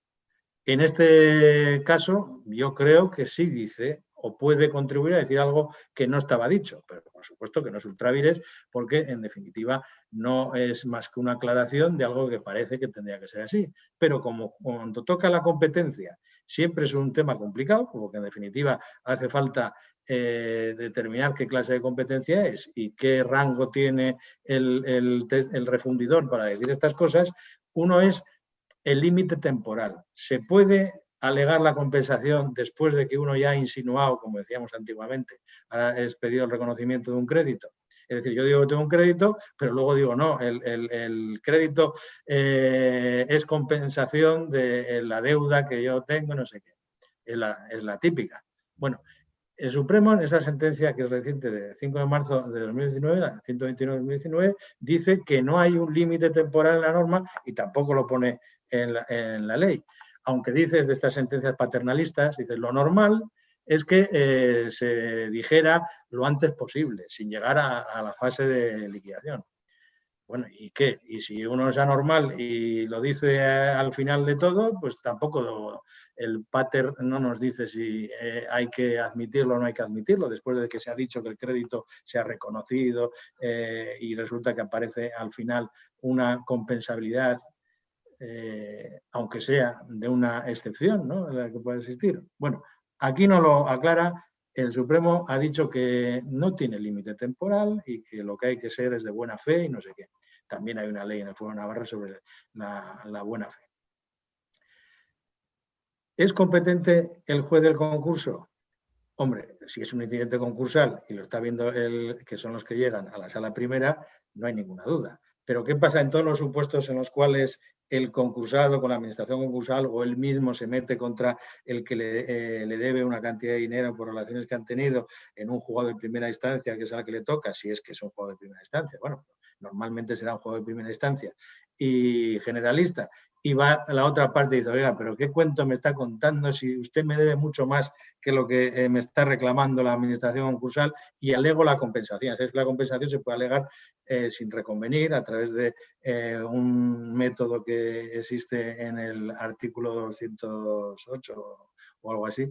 En este caso, yo creo que sí dice o puede contribuir a decir algo que no estaba dicho, pero por supuesto que no es ultravires porque, en definitiva, no es más que una aclaración de algo que parece que tendría que ser así. Pero como cuando toca la competencia siempre es un tema complicado, porque, en definitiva, hace falta determinar qué clase de competencia es y qué rango tiene el refundidor para decir estas cosas, uno es el límite temporal. Se puede alegar la compensación después de que uno ya ha insinuado, como decíamos antiguamente, ha expedido el reconocimiento de un crédito. Es decir, yo digo que tengo un crédito, pero luego digo, no, el crédito es compensación de la deuda que yo tengo, no sé qué. Es la típica. Bueno, el Supremo, en esa sentencia que es reciente de 5 de marzo de 2019, la 129 de 2019, dice que no hay un límite temporal en la norma y tampoco lo pone en la ley. Aunque dices de estas sentencias paternalistas, dices lo normal es que se dijera lo antes posible, sin llegar a la fase de liquidación. Bueno, ¿y qué? Y si uno es anormal y lo dice al final de todo, pues tampoco el pater no nos dice si hay que admitirlo o no hay que admitirlo, después de que se ha dicho que el crédito se ha reconocido y resulta que aparece al final una compensabilidad, aunque sea de una excepción, ¿no?, en la que puede existir. Bueno, aquí no lo aclara. El Supremo ha dicho que no tiene límite temporal y que lo que hay que ser es de buena fe y no sé qué. También hay una ley en el Fuero de Navarra sobre la buena fe. ¿Es competente el juez del concurso? Hombre, si es un incidente concursal y lo está viendo que son los que llegan a la sala primera, no hay ninguna duda. Pero ¿qué pasa en todos los supuestos en los cuales el concursado con la administración concursal o él mismo se mete contra el que le debe una cantidad de dinero por relaciones que han tenido en un juzgado de primera instancia, que es al que le toca, si es que es un juzgado de primera instancia? Bueno, normalmente será un juzgado de primera instancia y generalista. Y va a la otra parte y dice, oiga, pero ¿qué cuento me está contando si usted me debe mucho más que lo que me está reclamando la administración concursal? Y alego la compensación. Es que la compensación se puede alegar sin reconvenir a través de un método que existe en el artículo 208 o algo así,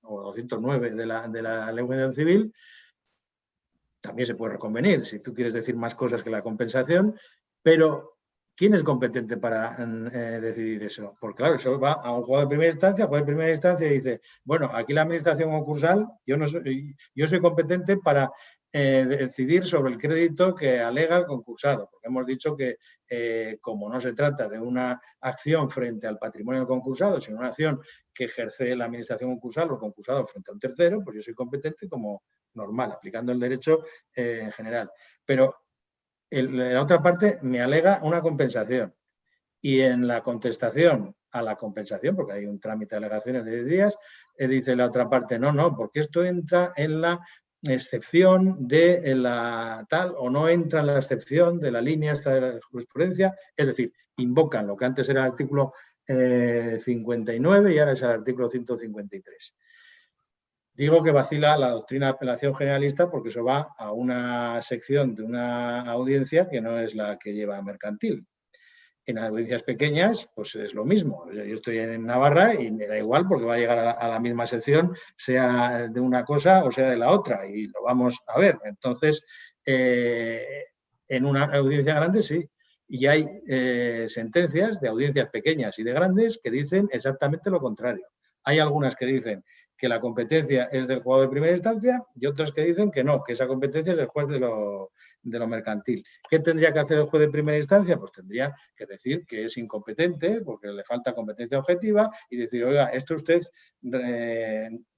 o 209 de la Ley de Civil. También se puede reconvenir si tú quieres decir más cosas que la compensación, pero ¿quién es competente para decidir eso? Porque claro, eso va a un juez de primera instancia, el juez de primera instancia dice, bueno, aquí la administración concursal, yo soy competente para decidir sobre el crédito que alega el concursado, porque hemos dicho que como no se trata de una acción frente al patrimonio del concursado, sino una acción que ejerce la administración concursal o el concursado frente a un tercero, pues yo soy competente como normal, aplicando el derecho en general. Pero la otra parte me alega una compensación y en la contestación a la compensación, porque hay un trámite de alegaciones de 10 días, dice la otra parte, no, porque esto entra en la excepción de la tal o no entra en la excepción de la línea esta de la jurisprudencia, es decir, invocan lo que antes era el artículo 59 y ahora es el artículo 153. Digo que vacila la doctrina de apelación generalista porque eso va a una sección de una audiencia que no es la que lleva mercantil. En audiencias pequeñas, pues es lo mismo. Yo estoy en Navarra y me da igual porque va a llegar a la misma sección, sea de una cosa o sea de la otra, y lo vamos a ver. Entonces, en una audiencia grande sí. Y hay sentencias de audiencias pequeñas y de grandes que dicen exactamente lo contrario. Hay algunas que dicen que la competencia es del juzgado de primera instancia y otras que dicen que no, que esa competencia es del juez de lo mercantil. ¿Qué tendría que hacer el juez de primera instancia? Pues tendría que decir que es incompetente porque le falta competencia objetiva y decir, oiga, esto usted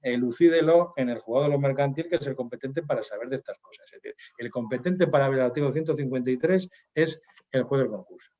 elucídelo en el juzgado de lo mercantil, que es el competente para saber de estas cosas. Es decir, el competente para ver el artículo 153 es el juez del concurso.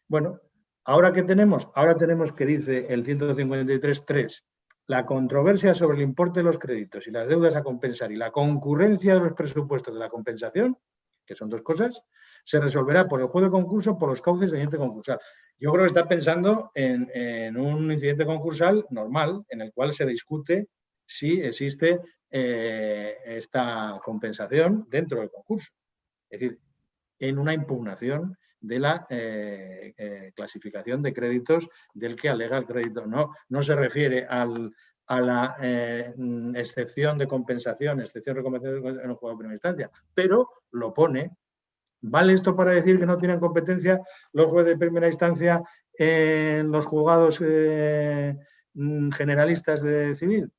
Bueno, ¿ahora qué tenemos? Ahora tenemos que dice el 153.3, la controversia sobre el importe de los créditos y las deudas a compensar y la concurrencia de los presupuestos de la compensación, que son dos cosas, se resolverá por el juez del concurso por los cauces de incidente concursal. Yo creo que está pensando en un incidente concursal normal, en el cual se discute si existe esta compensación dentro del concurso. Es decir, en una impugnación de la clasificación de créditos del que alega el crédito. No se refiere a la excepción de compensación, excepción de compensación en el juzgado de primera instancia, pero lo pone. ¿Vale esto para decir que no tienen competencia los jueces de primera instancia en los juzgados generalistas de civil?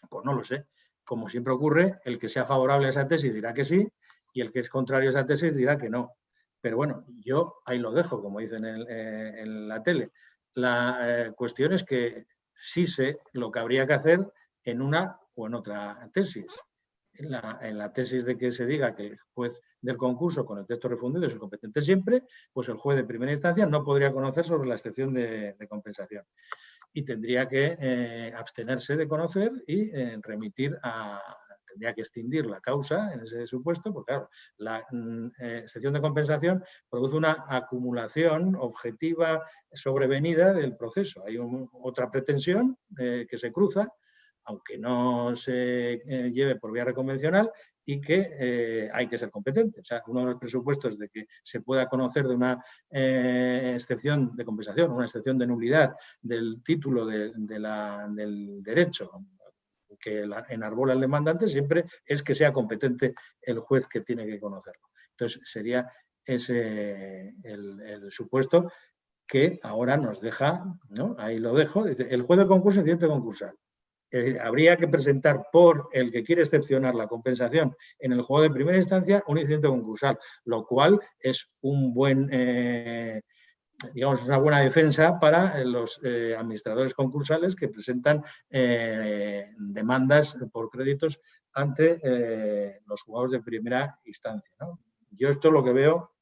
Pues no lo sé. Como siempre ocurre, el que sea favorable a esa tesis dirá que sí y el que es contrario a esa tesis dirá que no. Pero bueno, yo ahí lo dejo, como dicen en la tele. La cuestión es que sí sé lo que habría que hacer en una o en otra tesis. En la tesis de que se diga que el juez del concurso con el texto refundido es competente siempre, pues el juez de primera instancia no podría conocer sobre la excepción de compensación. Y tendría que abstenerse de conocer y remitir tendría que extinguir la causa en ese supuesto, porque claro, la excepción de compensación produce una acumulación objetiva sobrevenida del proceso. Hay otra pretensión que se cruza, aunque no se lleve por vía reconvencional, y que hay que ser competente. O sea, uno de los presupuestos de que se pueda conocer de una excepción de compensación, una excepción de nulidad del título del derecho que enarbola el demandante siempre es que sea competente el juez que tiene que conocerlo. Entonces, sería ese el supuesto que ahora nos deja, ¿no? Ahí lo dejo, dice, el juez del concurso es incidente concursal. Habría que presentar por el que quiere excepcionar la compensación en el juzgado de primera instancia un incidente concursal, lo cual es un buen, digamos, una buena defensa para los administradores concursales que presentan demandas por créditos ante los juzgados de primera instancia, ¿no? Yo esto es lo que veo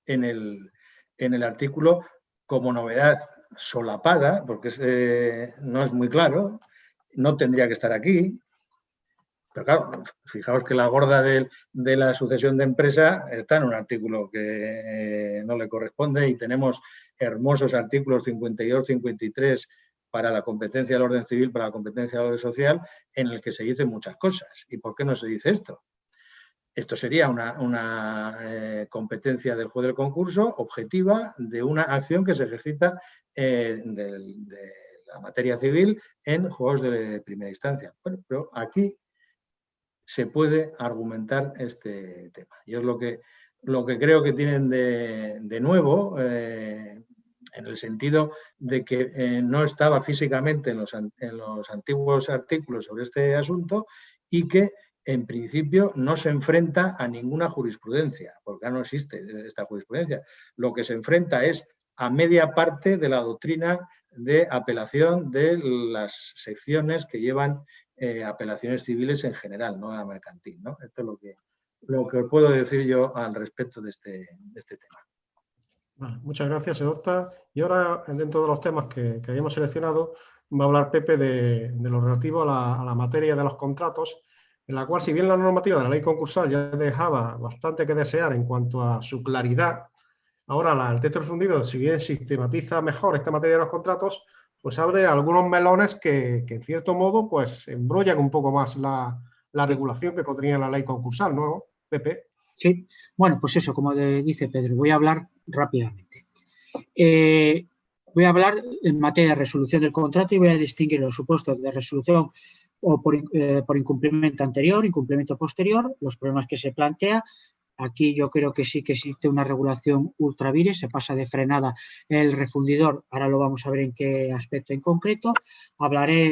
en el artículo como novedad solapada, porque no es muy claro, no tendría que estar aquí. Pero claro, fijaos que la gorda de la sucesión de empresa está en un artículo que no le corresponde y tenemos hermosos artículos 52, 53 para la competencia del orden civil, para la competencia del orden social, en el que se dicen muchas cosas. ¿Y por qué no se dice esto? Esto sería una competencia del juez del concurso objetiva de una acción que se ejercita de la materia civil en juzgados de primera instancia. Bueno, pero aquí se puede argumentar este tema. Yo es lo que creo que tienen de nuevo, en el sentido de que no estaba físicamente en los antiguos artículos sobre este asunto y que en principio no se enfrenta a ninguna jurisprudencia, porque no existe esta jurisprudencia. Lo que se enfrenta es a media parte de la doctrina de apelación de las secciones que llevan apelaciones civiles en general, no a mercantil, ¿no? Esto es lo que puedo decir yo al respecto de este tema. Vale, muchas gracias, Edorta. Y ahora, dentro de los temas que hayamos seleccionado, va a hablar Pepe de lo relativo a la materia de los contratos, en la cual, si bien la normativa de la ley concursal ya dejaba bastante que desear en cuanto a su claridad, ahora el texto refundido, si bien sistematiza mejor esta materia de los contratos, pues abre algunos melones que en cierto modo pues embrollan un poco más la regulación que contenía la ley concursal, ¿no, Pepe? Sí, bueno, pues eso, como dice Pedro, voy a hablar rápidamente. Voy a hablar en materia de resolución del contrato y voy a distinguir los supuestos de resolución o por incumplimiento anterior, incumplimiento posterior, los problemas que se plantea. Aquí yo creo que sí que existe una regulación ultra vires, se pasa de frenada el refundidor, ahora lo vamos a ver en qué aspecto en concreto. Hablaré,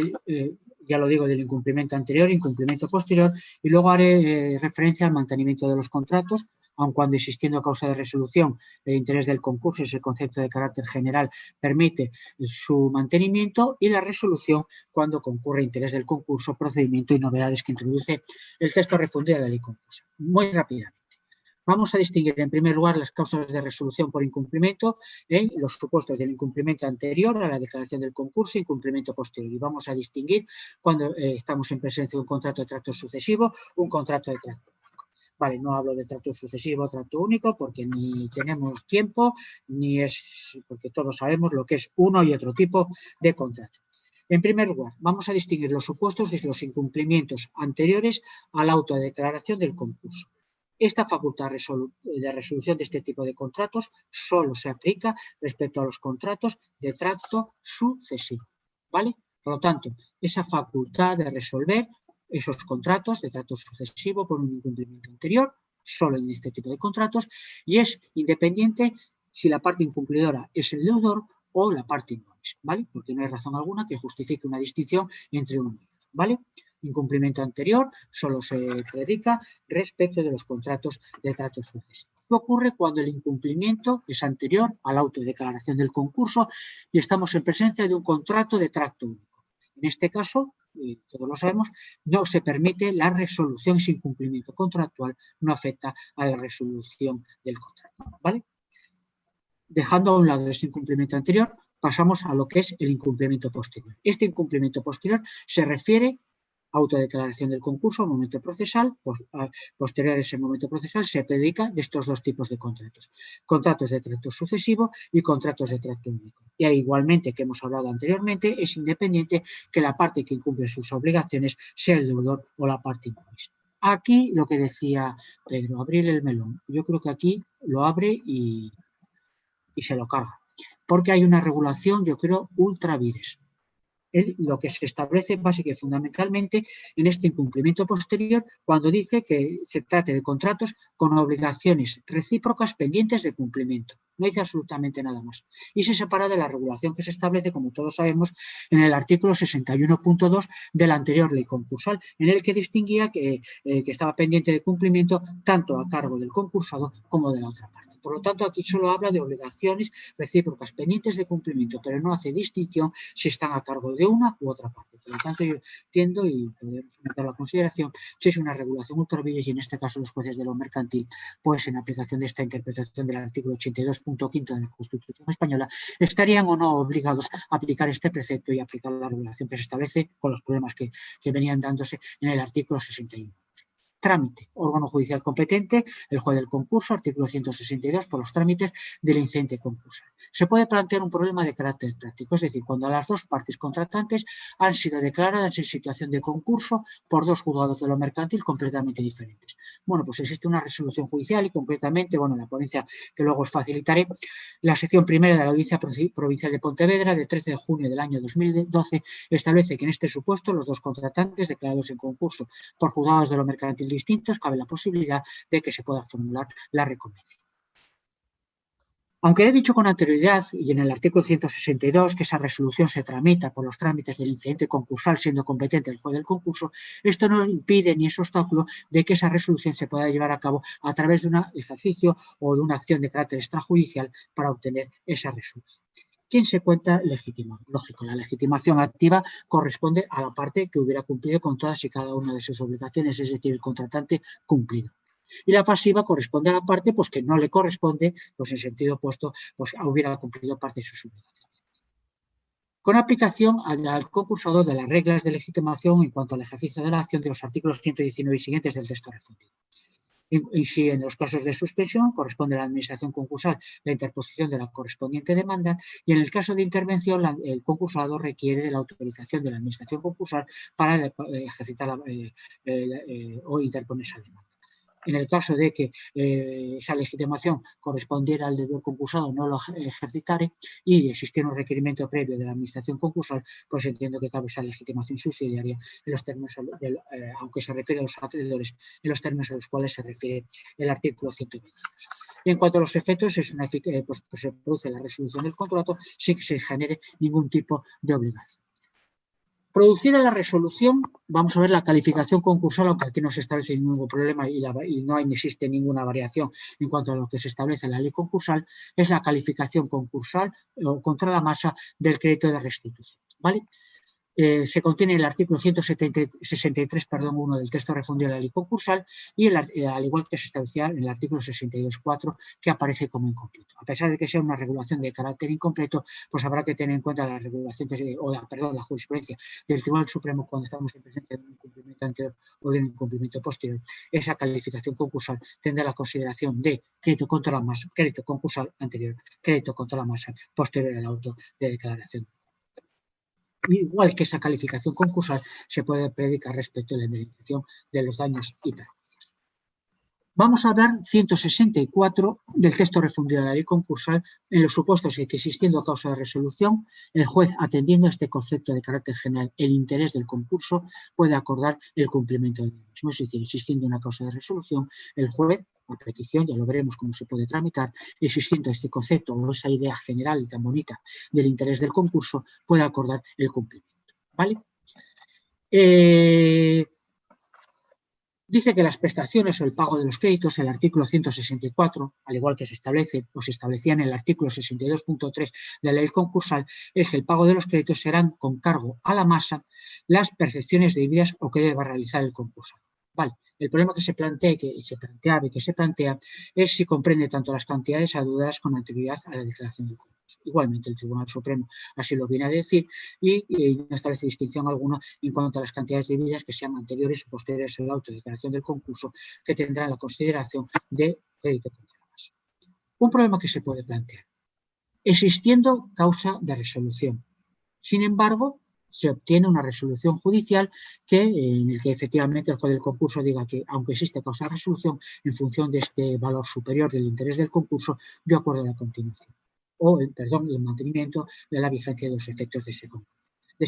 ya lo digo, del incumplimiento anterior, incumplimiento posterior, y luego haré referencia al mantenimiento de los contratos, aun cuando existiendo causa de resolución, el interés del concurso, ese concepto de carácter general, permite su mantenimiento, y la resolución cuando concurre interés del concurso, procedimiento y novedades que introduce el texto refundido de la ley concurso. Muy rápidamente. Vamos a distinguir en primer lugar las causas de resolución por incumplimiento en los supuestos del incumplimiento anterior a la declaración del concurso e incumplimiento posterior. Y vamos a distinguir cuando estamos en presencia de un contrato de trato sucesivo, un contrato de trato único. Vale, no hablo de trato sucesivo o trato único porque ni tenemos tiempo, ni es porque todos sabemos lo que es uno y otro tipo de contrato. En primer lugar, vamos a distinguir los supuestos de los incumplimientos anteriores a la autodeclaración del concurso. Esta facultad de resolución de este tipo de contratos solo se aplica respecto a los contratos de trato sucesivo, ¿vale? Por lo tanto, esa facultad de resolver esos contratos de trato sucesivo por un incumplimiento anterior, solo en este tipo de contratos, y es independiente si la parte incumplidora es el deudor o la parte inmovible, ¿vale? Porque no hay razón alguna que justifique una distinción entre uno y otro, ¿vale? Incumplimiento anterior solo se predica respecto de los contratos de trato sucesivo. ¿Qué ocurre cuando el incumplimiento es anterior a la autodeclaración del concurso y estamos en presencia de un contrato de trato único? En este caso, todos lo sabemos, no se permite la resolución sin cumplimiento contractual, no afecta a la resolución del contrato, ¿vale? Dejando a un lado ese incumplimiento anterior, pasamos a lo que es el incumplimiento posterior. Este incumplimiento posterior se refiere a autodeclaración del concurso, momento procesal, posterior a ese momento procesal, se predica de estos dos tipos de contratos. Contratos de trato sucesivo y contratos de trato único. Y igualmente, que hemos hablado anteriormente, es independiente que la parte que incumple sus obligaciones sea el deudor o la parte inmovible. Aquí lo que decía Pedro, abrir el melón. Yo creo que aquí lo abre y se lo carga. Porque hay una regulación, yo creo, ultra vires. Lo que se establece básicamente y fundamentalmente en este incumplimiento posterior cuando dice que se trate de contratos con obligaciones recíprocas pendientes de cumplimiento. No dice absolutamente nada más. Y se separa de la regulación que se establece, como todos sabemos, en el artículo 61.2 de la anterior ley concursal, en el que distinguía que estaba pendiente de cumplimiento tanto a cargo del concursado como de la otra parte. Por lo tanto, aquí solo habla de obligaciones recíprocas pendientes de cumplimiento, pero no hace distinción si están a cargo de una u otra parte. Por lo tanto, yo entiendo y podemos meter la consideración si es una regulación ultra vires y en este caso los jueces de lo mercantil, pues en aplicación de esta interpretación del artículo 82.5 de la Constitución española, estarían o no obligados a aplicar este precepto y aplicar la regulación que se establece con los problemas que venían dándose en el artículo 61. Trámite, órgano judicial competente, el juez del concurso, artículo 162, por los trámites del incidente concursal. Se puede plantear un problema de carácter práctico, es decir, cuando las dos partes contratantes han sido declaradas en situación de concurso por dos juzgados de lo mercantil completamente diferentes. Bueno, pues existe una resolución judicial y concretamente, bueno, la ponencia que luego os facilitaré, la sección primera de la Audiencia Provincial de Pontevedra, de 13 de junio del año 2012, establece que en este supuesto los dos contratantes declarados en concurso por juzgados de lo mercantil distintos, cabe la posibilidad de que se pueda formular la reconveniencia. Aunque he dicho con anterioridad y en el artículo 162 que esa resolución se tramita por los trámites del incidente concursal siendo competente el juez del concurso, esto no impide ni es obstáculo de que esa resolución se pueda llevar a cabo a través de un ejercicio o de una acción de carácter extrajudicial para obtener esa resolución. ¿Quién se cuenta legítimo? Lógico, la legitimación activa corresponde a la parte que hubiera cumplido con todas y cada una de sus obligaciones, es decir, el contratante cumplido. Y la pasiva corresponde a la parte pues, que no le corresponde, pues en sentido opuesto, pues hubiera cumplido parte de sus obligaciones. Con aplicación al concursado de las reglas de legitimación en cuanto al ejercicio de la acción de los artículos 119 y siguientes del texto refundido. Y si en los casos de suspensión corresponde a la administración concursal la interposición de la correspondiente demanda y en el caso de intervención el concursado requiere de la autorización de la administración concursal para ejercitar o interponer esa demanda. En el caso de que esa legitimación correspondiera al deudor concursado, no lo ejercitare y existiera un requerimiento previo de la administración concursal, pues entiendo que cabe esa legitimación subsidiaria en los términos, aunque se refiere a los acreedores, en los términos a los cuales se refiere el artículo 122. Y en cuanto a los efectos, pues se produce la resolución del contrato sin que se genere ningún tipo de obligación. Producida la resolución, vamos a ver la calificación concursal, aunque aquí no se establece ningún problema y no existe ninguna variación en cuanto a lo que se establece en la ley concursal, es la calificación concursal contra la masa del crédito de restitución, ¿vale? Se contiene el artículo 163.1 del texto refundido de la ley concursal y al igual que se establecía en el artículo 62.4 que aparece como incompleto. A pesar de que sea una regulación de carácter incompleto, pues habrá que tener en cuenta la regulación la jurisprudencia del Tribunal Supremo cuando estamos en presencia de un incumplimiento anterior o de un incumplimiento posterior. Esa calificación concursal tendrá la consideración de crédito contra la masa, crédito concursal anterior, crédito contra la masa posterior al auto de declaración. Igual que esa calificación concursal se puede predicar respecto a la indemnización de los daños y perjuicios. Vamos a ver 164 del texto refundido de la ley concursal en los supuestos en que existiendo causa de resolución, el juez, atendiendo a este concepto de carácter general, el interés del concurso, puede acordar el cumplimiento del mismo. Es decir, existiendo una causa de resolución, el juez, a petición, ya lo veremos cómo se puede tramitar, existiendo este concepto o esa idea general y tan bonita del interés del concurso, puede acordar el cumplimiento. ¿Vale? Dice que las prestaciones o el pago de los créditos, el artículo 164, al igual que se establece o se establecía en el artículo 62.3 de la ley concursal, es que el pago de los créditos serán con cargo a la masa las percepciones debidas o que deba realizar el concursal. Vale. El problema que se plantea y que se plantea es si comprende tanto las cantidades adeudadas con anterioridad a la declaración del concurso. Igualmente, el Tribunal Supremo así lo viene a decir y no establece distinción alguna en cuanto a las cantidades debidas que sean anteriores o posteriores a la autodeclaración del concurso, que tendrán la consideración de crédito contra la masa. Un problema que se puede plantear. Existiendo causa de resolución. Sin embargo, se obtiene una resolución judicial en el que efectivamente el juez del concurso diga que, aunque existe causa de resolución, en función de este valor superior del interés del concurso, yo acuerdo la continuación o el mantenimiento de la vigencia de los efectos de ese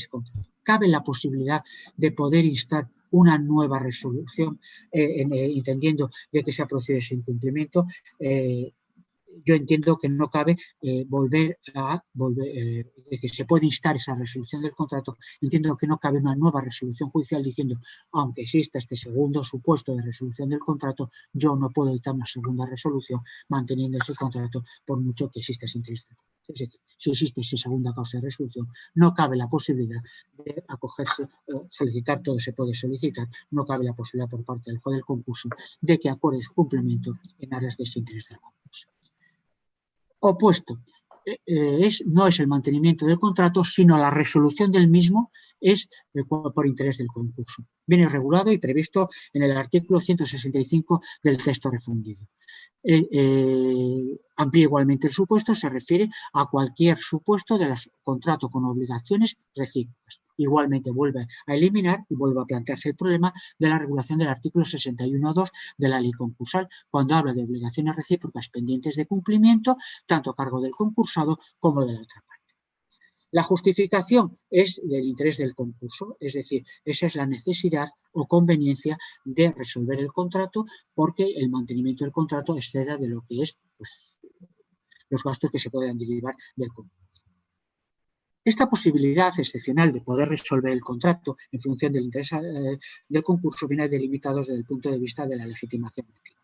contrato. Cabe la posibilidad de poder instar una nueva resolución, entendiendo de que se ha producido ese incumplimiento. Yo entiendo que no cabe es decir, se puede instar esa resolución del contrato, entiendo que no cabe una nueva resolución judicial diciendo, aunque exista este segundo supuesto de resolución del contrato, yo no puedo dictar una segunda resolución manteniendo ese contrato por mucho que exista ese interés del contrato. Es decir, si existe esa segunda causa de resolución, no cabe la posibilidad de acogerse o solicitar, todo se puede solicitar, no cabe la posibilidad por parte del juez del concurso de que acuerde su cumplimiento en aras de ese interés del concurso. Opuesto, no es el mantenimiento del contrato, sino la resolución del mismo es por interés del concurso. Viene regulado y previsto en el artículo 165 del texto refundido. Amplía igualmente el supuesto, se refiere a cualquier supuesto de los contratos con obligaciones recíprocas. Igualmente vuelve a eliminar y vuelve a plantearse el problema de la regulación del artículo 61.2 de la ley concursal, cuando habla de obligaciones recíprocas pendientes de cumplimiento, tanto a cargo del concursado como de la otra parte. La justificación es del interés del concurso, es decir, esa es la necesidad o conveniencia de resolver el contrato porque el mantenimiento del contrato exceda de lo que es los gastos que se puedan derivar del concurso. Esta posibilidad excepcional de poder resolver el contrato en función del interés del concurso viene delimitado desde el punto de vista de la legitimación activa.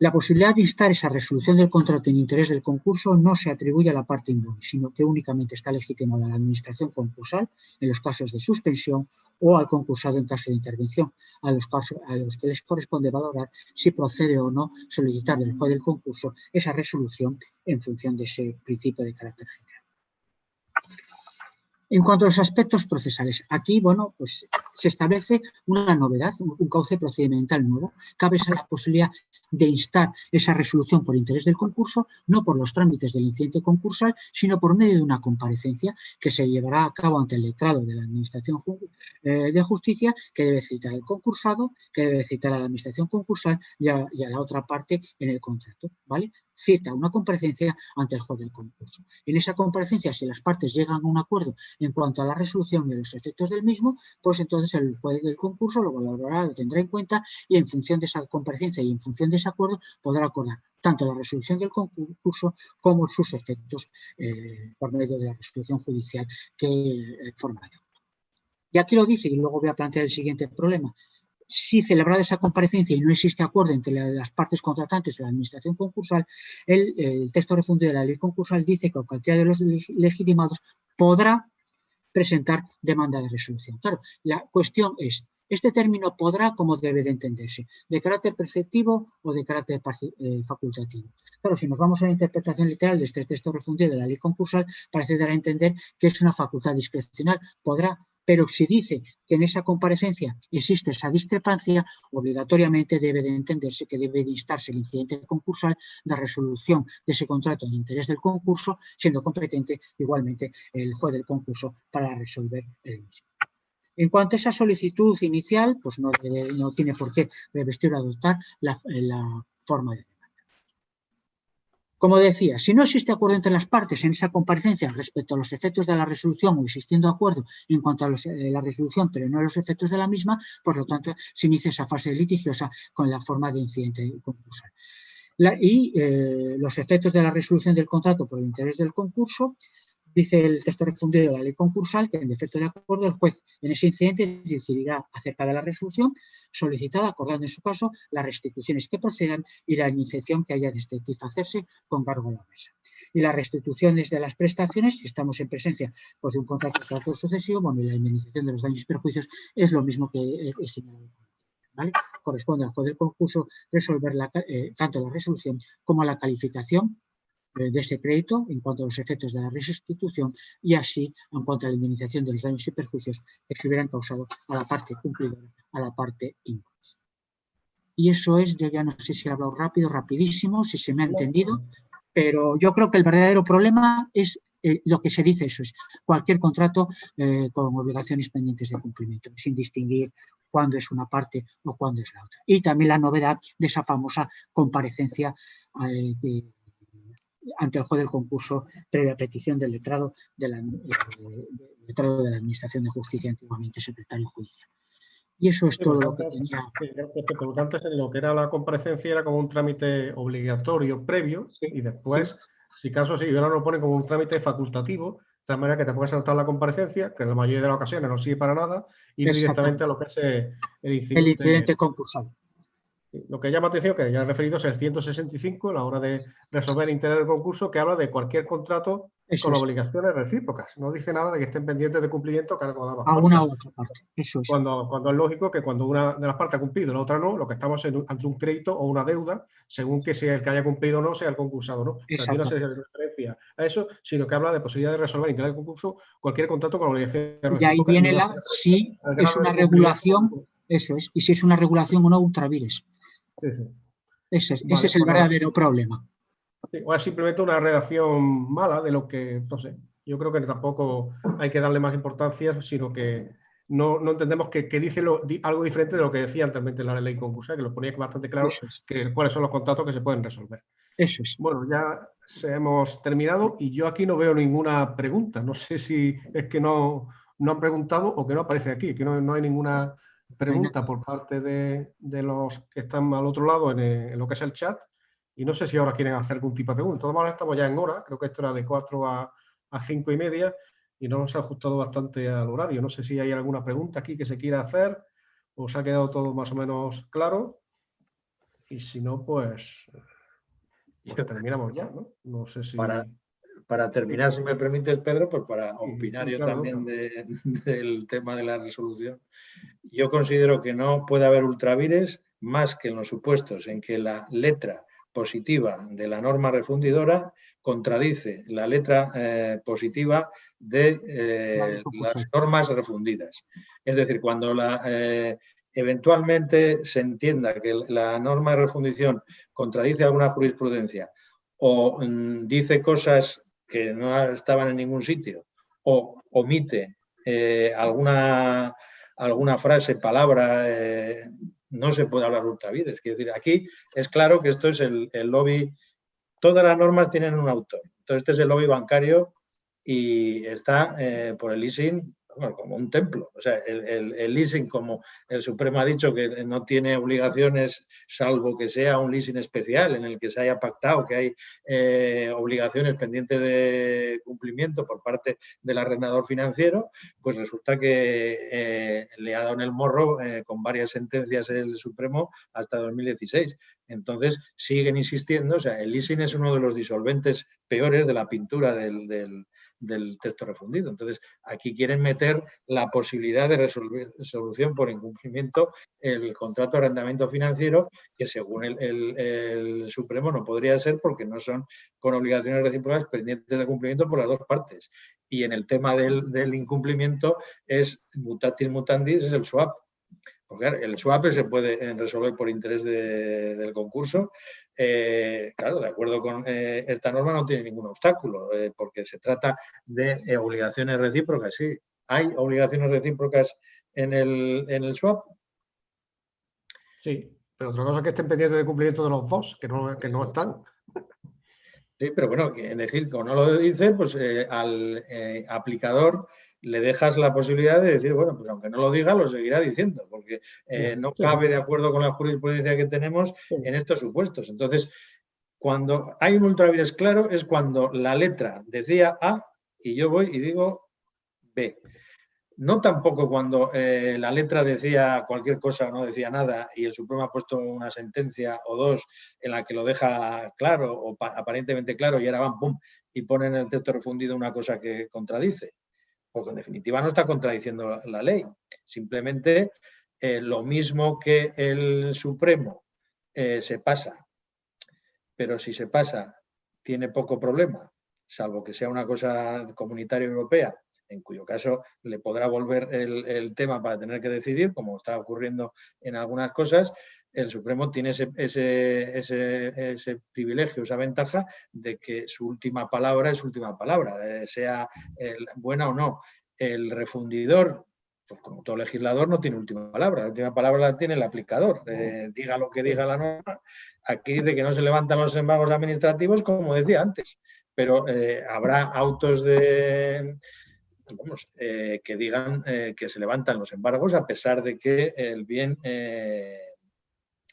La posibilidad de instar esa resolución del contrato en interés del concurso no se atribuye a la parte indune, sino que únicamente está legitimada a la administración concursal en los casos de suspensión o al concursado en caso de intervención, a los que les corresponde valorar si procede o no solicitar del juez del concurso esa resolución en función de ese principio de carácter general. En cuanto a los aspectos procesales, aquí, bueno, pues se establece una novedad, un cauce procedimental nuevo. Cabe esa posibilidad de instar esa resolución por interés del concurso, no por los trámites del incidente concursal, sino por medio de una comparecencia que se llevará a cabo ante el letrado de la Administración de Justicia, que debe citar al concursado, que debe citar a la Administración concursal y a la otra parte en el contrato, ¿vale? Cita una comparecencia ante el juez del concurso. En esa comparecencia, si las partes llegan a un acuerdo en cuanto a la resolución y los efectos del mismo, pues entonces el juez del concurso lo valorará, lo tendrá en cuenta y en función de esa comparecencia y en función de ese acuerdo podrá acordar tanto la resolución del concurso como sus efectos por medio de la resolución judicial que forma el acto. Y aquí lo dice, y luego voy a plantear el siguiente problema. Si celebrada esa comparecencia y no existe acuerdo entre las partes contratantes o la administración concursal, el texto refundido de la ley concursal dice que cualquiera de los legitimados podrá presentar demanda de resolución. Claro, la cuestión es, ¿este término podrá cómo debe de entenderse? ¿De carácter preceptivo o de carácter facultativo? Claro, si nos vamos a la interpretación literal de este texto refundido de la ley concursal, parece dar a entender que es una facultad discrecional, podrá. Pero si dice que en esa comparecencia existe esa discrepancia, obligatoriamente debe de entenderse que debe de instarse el incidente concursal la resolución de ese contrato en interés del concurso, siendo competente igualmente el juez del concurso para resolver el mismo. En cuanto a esa solicitud inicial, pues no tiene por qué revestir o adoptar la forma de demanda. Como decía, si no existe acuerdo entre las partes en esa comparecencia respecto a los efectos de la resolución o existiendo acuerdo en cuanto a la resolución, pero no a los efectos de la misma, por lo tanto, se inicia esa fase litigiosa con la forma de incidente concursal. Los efectos de la resolución del contrato por el interés del concurso, dice el texto refundido de la ley concursal que en defecto de acuerdo el juez en ese incidente decidirá acerca de la resolución solicitada, acordando en su caso las restituciones que procedan y la iniciación que haya de satisfacerse con cargo a la mesa. Y las restituciones de las prestaciones, si estamos en presencia pues, de un contrato de carácter sucesivo, bueno, y la indemnización de los daños y perjuicios es lo mismo que es señalado. ¿Vale? Corresponde al juez del concurso resolver tanto la resolución como la calificación de ese crédito en cuanto a los efectos de la restitución y así en cuanto a la indemnización de los daños y perjuicios que se hubieran causado a la parte cumplidora, a la parte inculpable. Y eso es, yo ya no sé si he hablado rápido, rapidísimo, si se me ha entendido, pero yo creo que el verdadero problema es lo que se dice, eso es, cualquier contrato con obligaciones pendientes de cumplimiento, sin distinguir cuándo es una parte o cuándo es la otra. Y también la novedad de esa famosa comparecencia ante el juez del concurso previa petición del letrado de la Administración de Justicia, antiguamente secretario judicial. Y eso es todo lo que tenía. Por antes, lo que era la comparecencia era como un trámite obligatorio previo, sí, y después, sí, si caso sí, ahora lo ponen como un trámite facultativo, de tal manera que te puedes saltar la comparecencia, que en la mayoría de las ocasiones no sirve para nada, y directamente a lo que es el incidente concursal. Lo que llama atención, que ya he referido, es el 165, a la hora de resolver el interés del concurso, que habla de cualquier contrato con obligaciones recíprocas. No dice nada de que estén pendientes de cumplimiento cargo de ambas partes. A una u otra parte, eso es. Cuando es lógico que cuando una de las partes ha cumplido y la otra no, lo que estamos ante un crédito o una deuda, según que sea el que haya cumplido o no, sea el concursado, ¿no? Pero aquí no se referencia a eso, sino que habla de posibilidad de resolver el interés del concurso cualquier contrato con obligaciones recíprocas. Y ahí viene si es una regulación, eso es, y si es una regulación o no ultra vires. Sí, sí. Ese es el verdadero problema. Sí, o es simplemente una redacción mala de lo que, no sé, yo creo que tampoco hay que darle más importancia, sino que no entendemos que dice algo diferente de lo que decía anteriormente la ley concursal, que lo ponía bastante claro cuáles son los contratos que se pueden resolver. Eso es. Bueno, ya hemos terminado y yo aquí no veo ninguna pregunta. No sé si es que no han preguntado o que no aparece aquí, que no hay ninguna pregunta por parte de los que están al otro lado en lo que es el chat, y no sé si ahora quieren hacer algún tipo de pregunta. De todas maneras, estamos ya en hora, creo que esto era de 4 a 5:30 y no nos ha ajustado bastante al horario. No sé si hay alguna pregunta aquí que se quiera hacer o se ha quedado todo más o menos claro, y si no, pues terminamos ya, ¿no? No sé si... Para terminar, si me permites, Pedro, pues para opinar yo también del tema de la resolución. Yo considero que no puede haber ultravires más que en los supuestos en que la letra positiva de la norma refundidora contradice la letra positiva de las normas refundidas. Es decir, cuando eventualmente se entienda que la norma de refundición contradice alguna jurisprudencia o dice cosas que no estaban en ningún sitio o omite alguna frase, palabra, no se puede hablar ultravides. Quiero decir, aquí es claro que esto es el lobby. Todas las normas tienen un autor. Entonces, este es el lobby bancario y está por el leasing, bueno, como un templo. O sea, el leasing, como el Supremo ha dicho, que no tiene obligaciones, salvo que sea un leasing especial en el que se haya pactado que hay obligaciones pendientes de cumplimiento por parte del arrendador financiero, pues resulta que le ha dado en el morro con varias sentencias el Supremo hasta 2016. Entonces, siguen insistiendo. O sea, el leasing es uno de los disolventes peores de la pintura del texto refundido. Entonces, aquí quieren meter la posibilidad de resolución por incumplimiento el contrato de arrendamiento financiero, que según el Supremo no podría ser porque no son con obligaciones recíprocas pendientes de cumplimiento por las dos partes. Y en el tema del incumplimiento es mutatis mutandis, es el swap. Porque el swap se puede resolver por interés del concurso. Claro, de acuerdo con esta norma no tiene ningún obstáculo, porque se trata de obligaciones recíprocas. Sí, ¿hay obligaciones recíprocas en el swap? Sí, pero otra cosa es que estén pendientes de cumplimiento de los dos, que no están. Sí, pero bueno, es decir, como no lo dice, pues al aplicador le dejas la posibilidad de decir, bueno, pues aunque no lo diga, lo seguirá diciendo, porque no cabe, de acuerdo con la jurisprudencia que tenemos, en estos supuestos. Entonces, cuando hay un ultravirus claro, es cuando la letra decía A y yo voy y digo B. No tampoco cuando la letra decía cualquier cosa o no decía nada y el Supremo ha puesto una sentencia o dos en la que lo deja claro o aparentemente claro y ahora van, pum, y ponen en el texto refundido una cosa que contradice. Porque en definitiva no está contradiciendo la ley. Simplemente lo mismo que el Supremo se pasa, pero si se pasa tiene poco problema, salvo que sea una cosa comunitaria europea, en cuyo caso le podrá volver el tema para tener que decidir, como está ocurriendo en algunas cosas. El Supremo tiene ese privilegio, esa ventaja de que su última palabra es su última palabra, sea buena o no. El refundidor, pues como todo legislador, no tiene última palabra. La última palabra la tiene el aplicador. Diga lo que diga la norma. Aquí dice que no se levantan los embargos administrativos, como decía antes, pero habrá autos que digan que se levantan los embargos a pesar de que el bien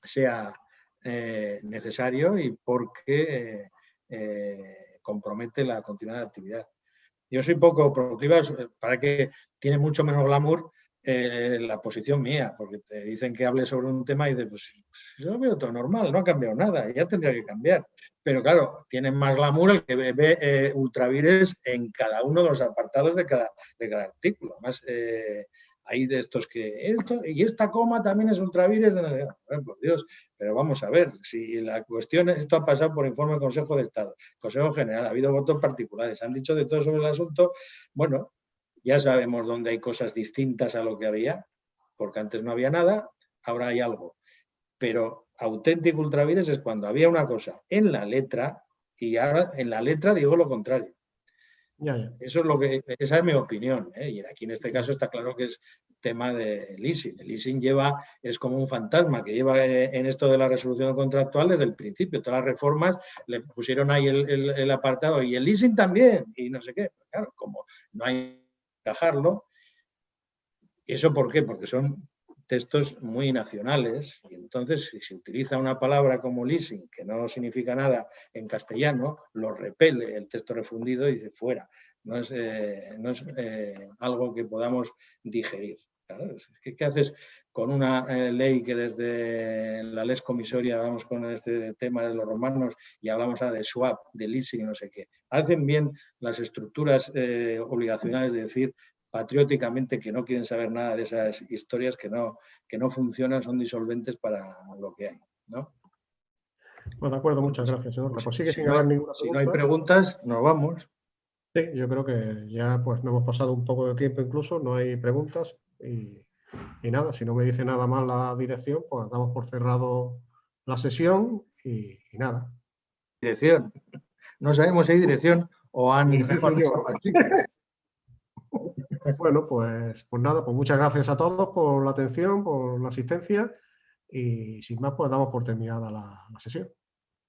sea necesario y porque compromete la continuidad de actividad. Yo soy poco proclive, para que tiene mucho menos glamour la posición mía, porque te dicen que hable sobre un tema y dices, pues yo lo veo todo normal, no ha cambiado nada, ya tendría que cambiar. Pero claro, tienen más glamour el que ve ultravires en cada uno de los apartados de cada artículo. Además, hay de estos que y esta coma también es ultravires, por Dios. Pero vamos a ver, si la cuestión, esto ha pasado por informe del Consejo de Estado, Consejo General, ha habido votos particulares, han dicho de todo sobre el asunto. Bueno, ya sabemos dónde hay cosas distintas a lo que había, porque antes no había nada, ahora hay algo. Pero auténtico ultravires es cuando había una cosa en la letra y ahora en la letra digo lo contrario. Eso es esa es mi opinión, y aquí en este caso está claro que es tema de leasing. El leasing es como un fantasma que lleva en esto de la resolución contractual desde el principio. Todas las reformas le pusieron ahí el apartado y el leasing también y no sé qué. Pero claro, como no hay que encajarlo. ¿Eso por qué? Porque son textos muy nacionales y entonces si se utiliza una palabra como leasing que no significa nada en castellano, lo repele el texto refundido y dice fuera. No es algo que podamos digerir. Claro, ¿qué haces con una ley que desde la lex comisoria vamos con este tema de los romanos y hablamos ahora de swap, de leasing y no sé qué? Hacen bien las estructuras obligacionales de decir patrióticamente que no quieren saber nada de esas historias que no funcionan, son disolventes para lo que hay, ¿no? Pues de acuerdo, muchas gracias, Eduardo. Pues sigue sin haber ninguna pregunta. Si no hay preguntas, nos vamos. Sí, yo creo que ya pues no hemos pasado un poco de tiempo incluso, no hay preguntas. Y nada, si no me dice nada más la dirección, pues damos por cerrado la sesión y nada. Dirección. No sabemos si hay dirección o han... Bueno, pues nada, pues muchas gracias a todos por la atención, por la asistencia y sin más, pues damos por terminada la sesión.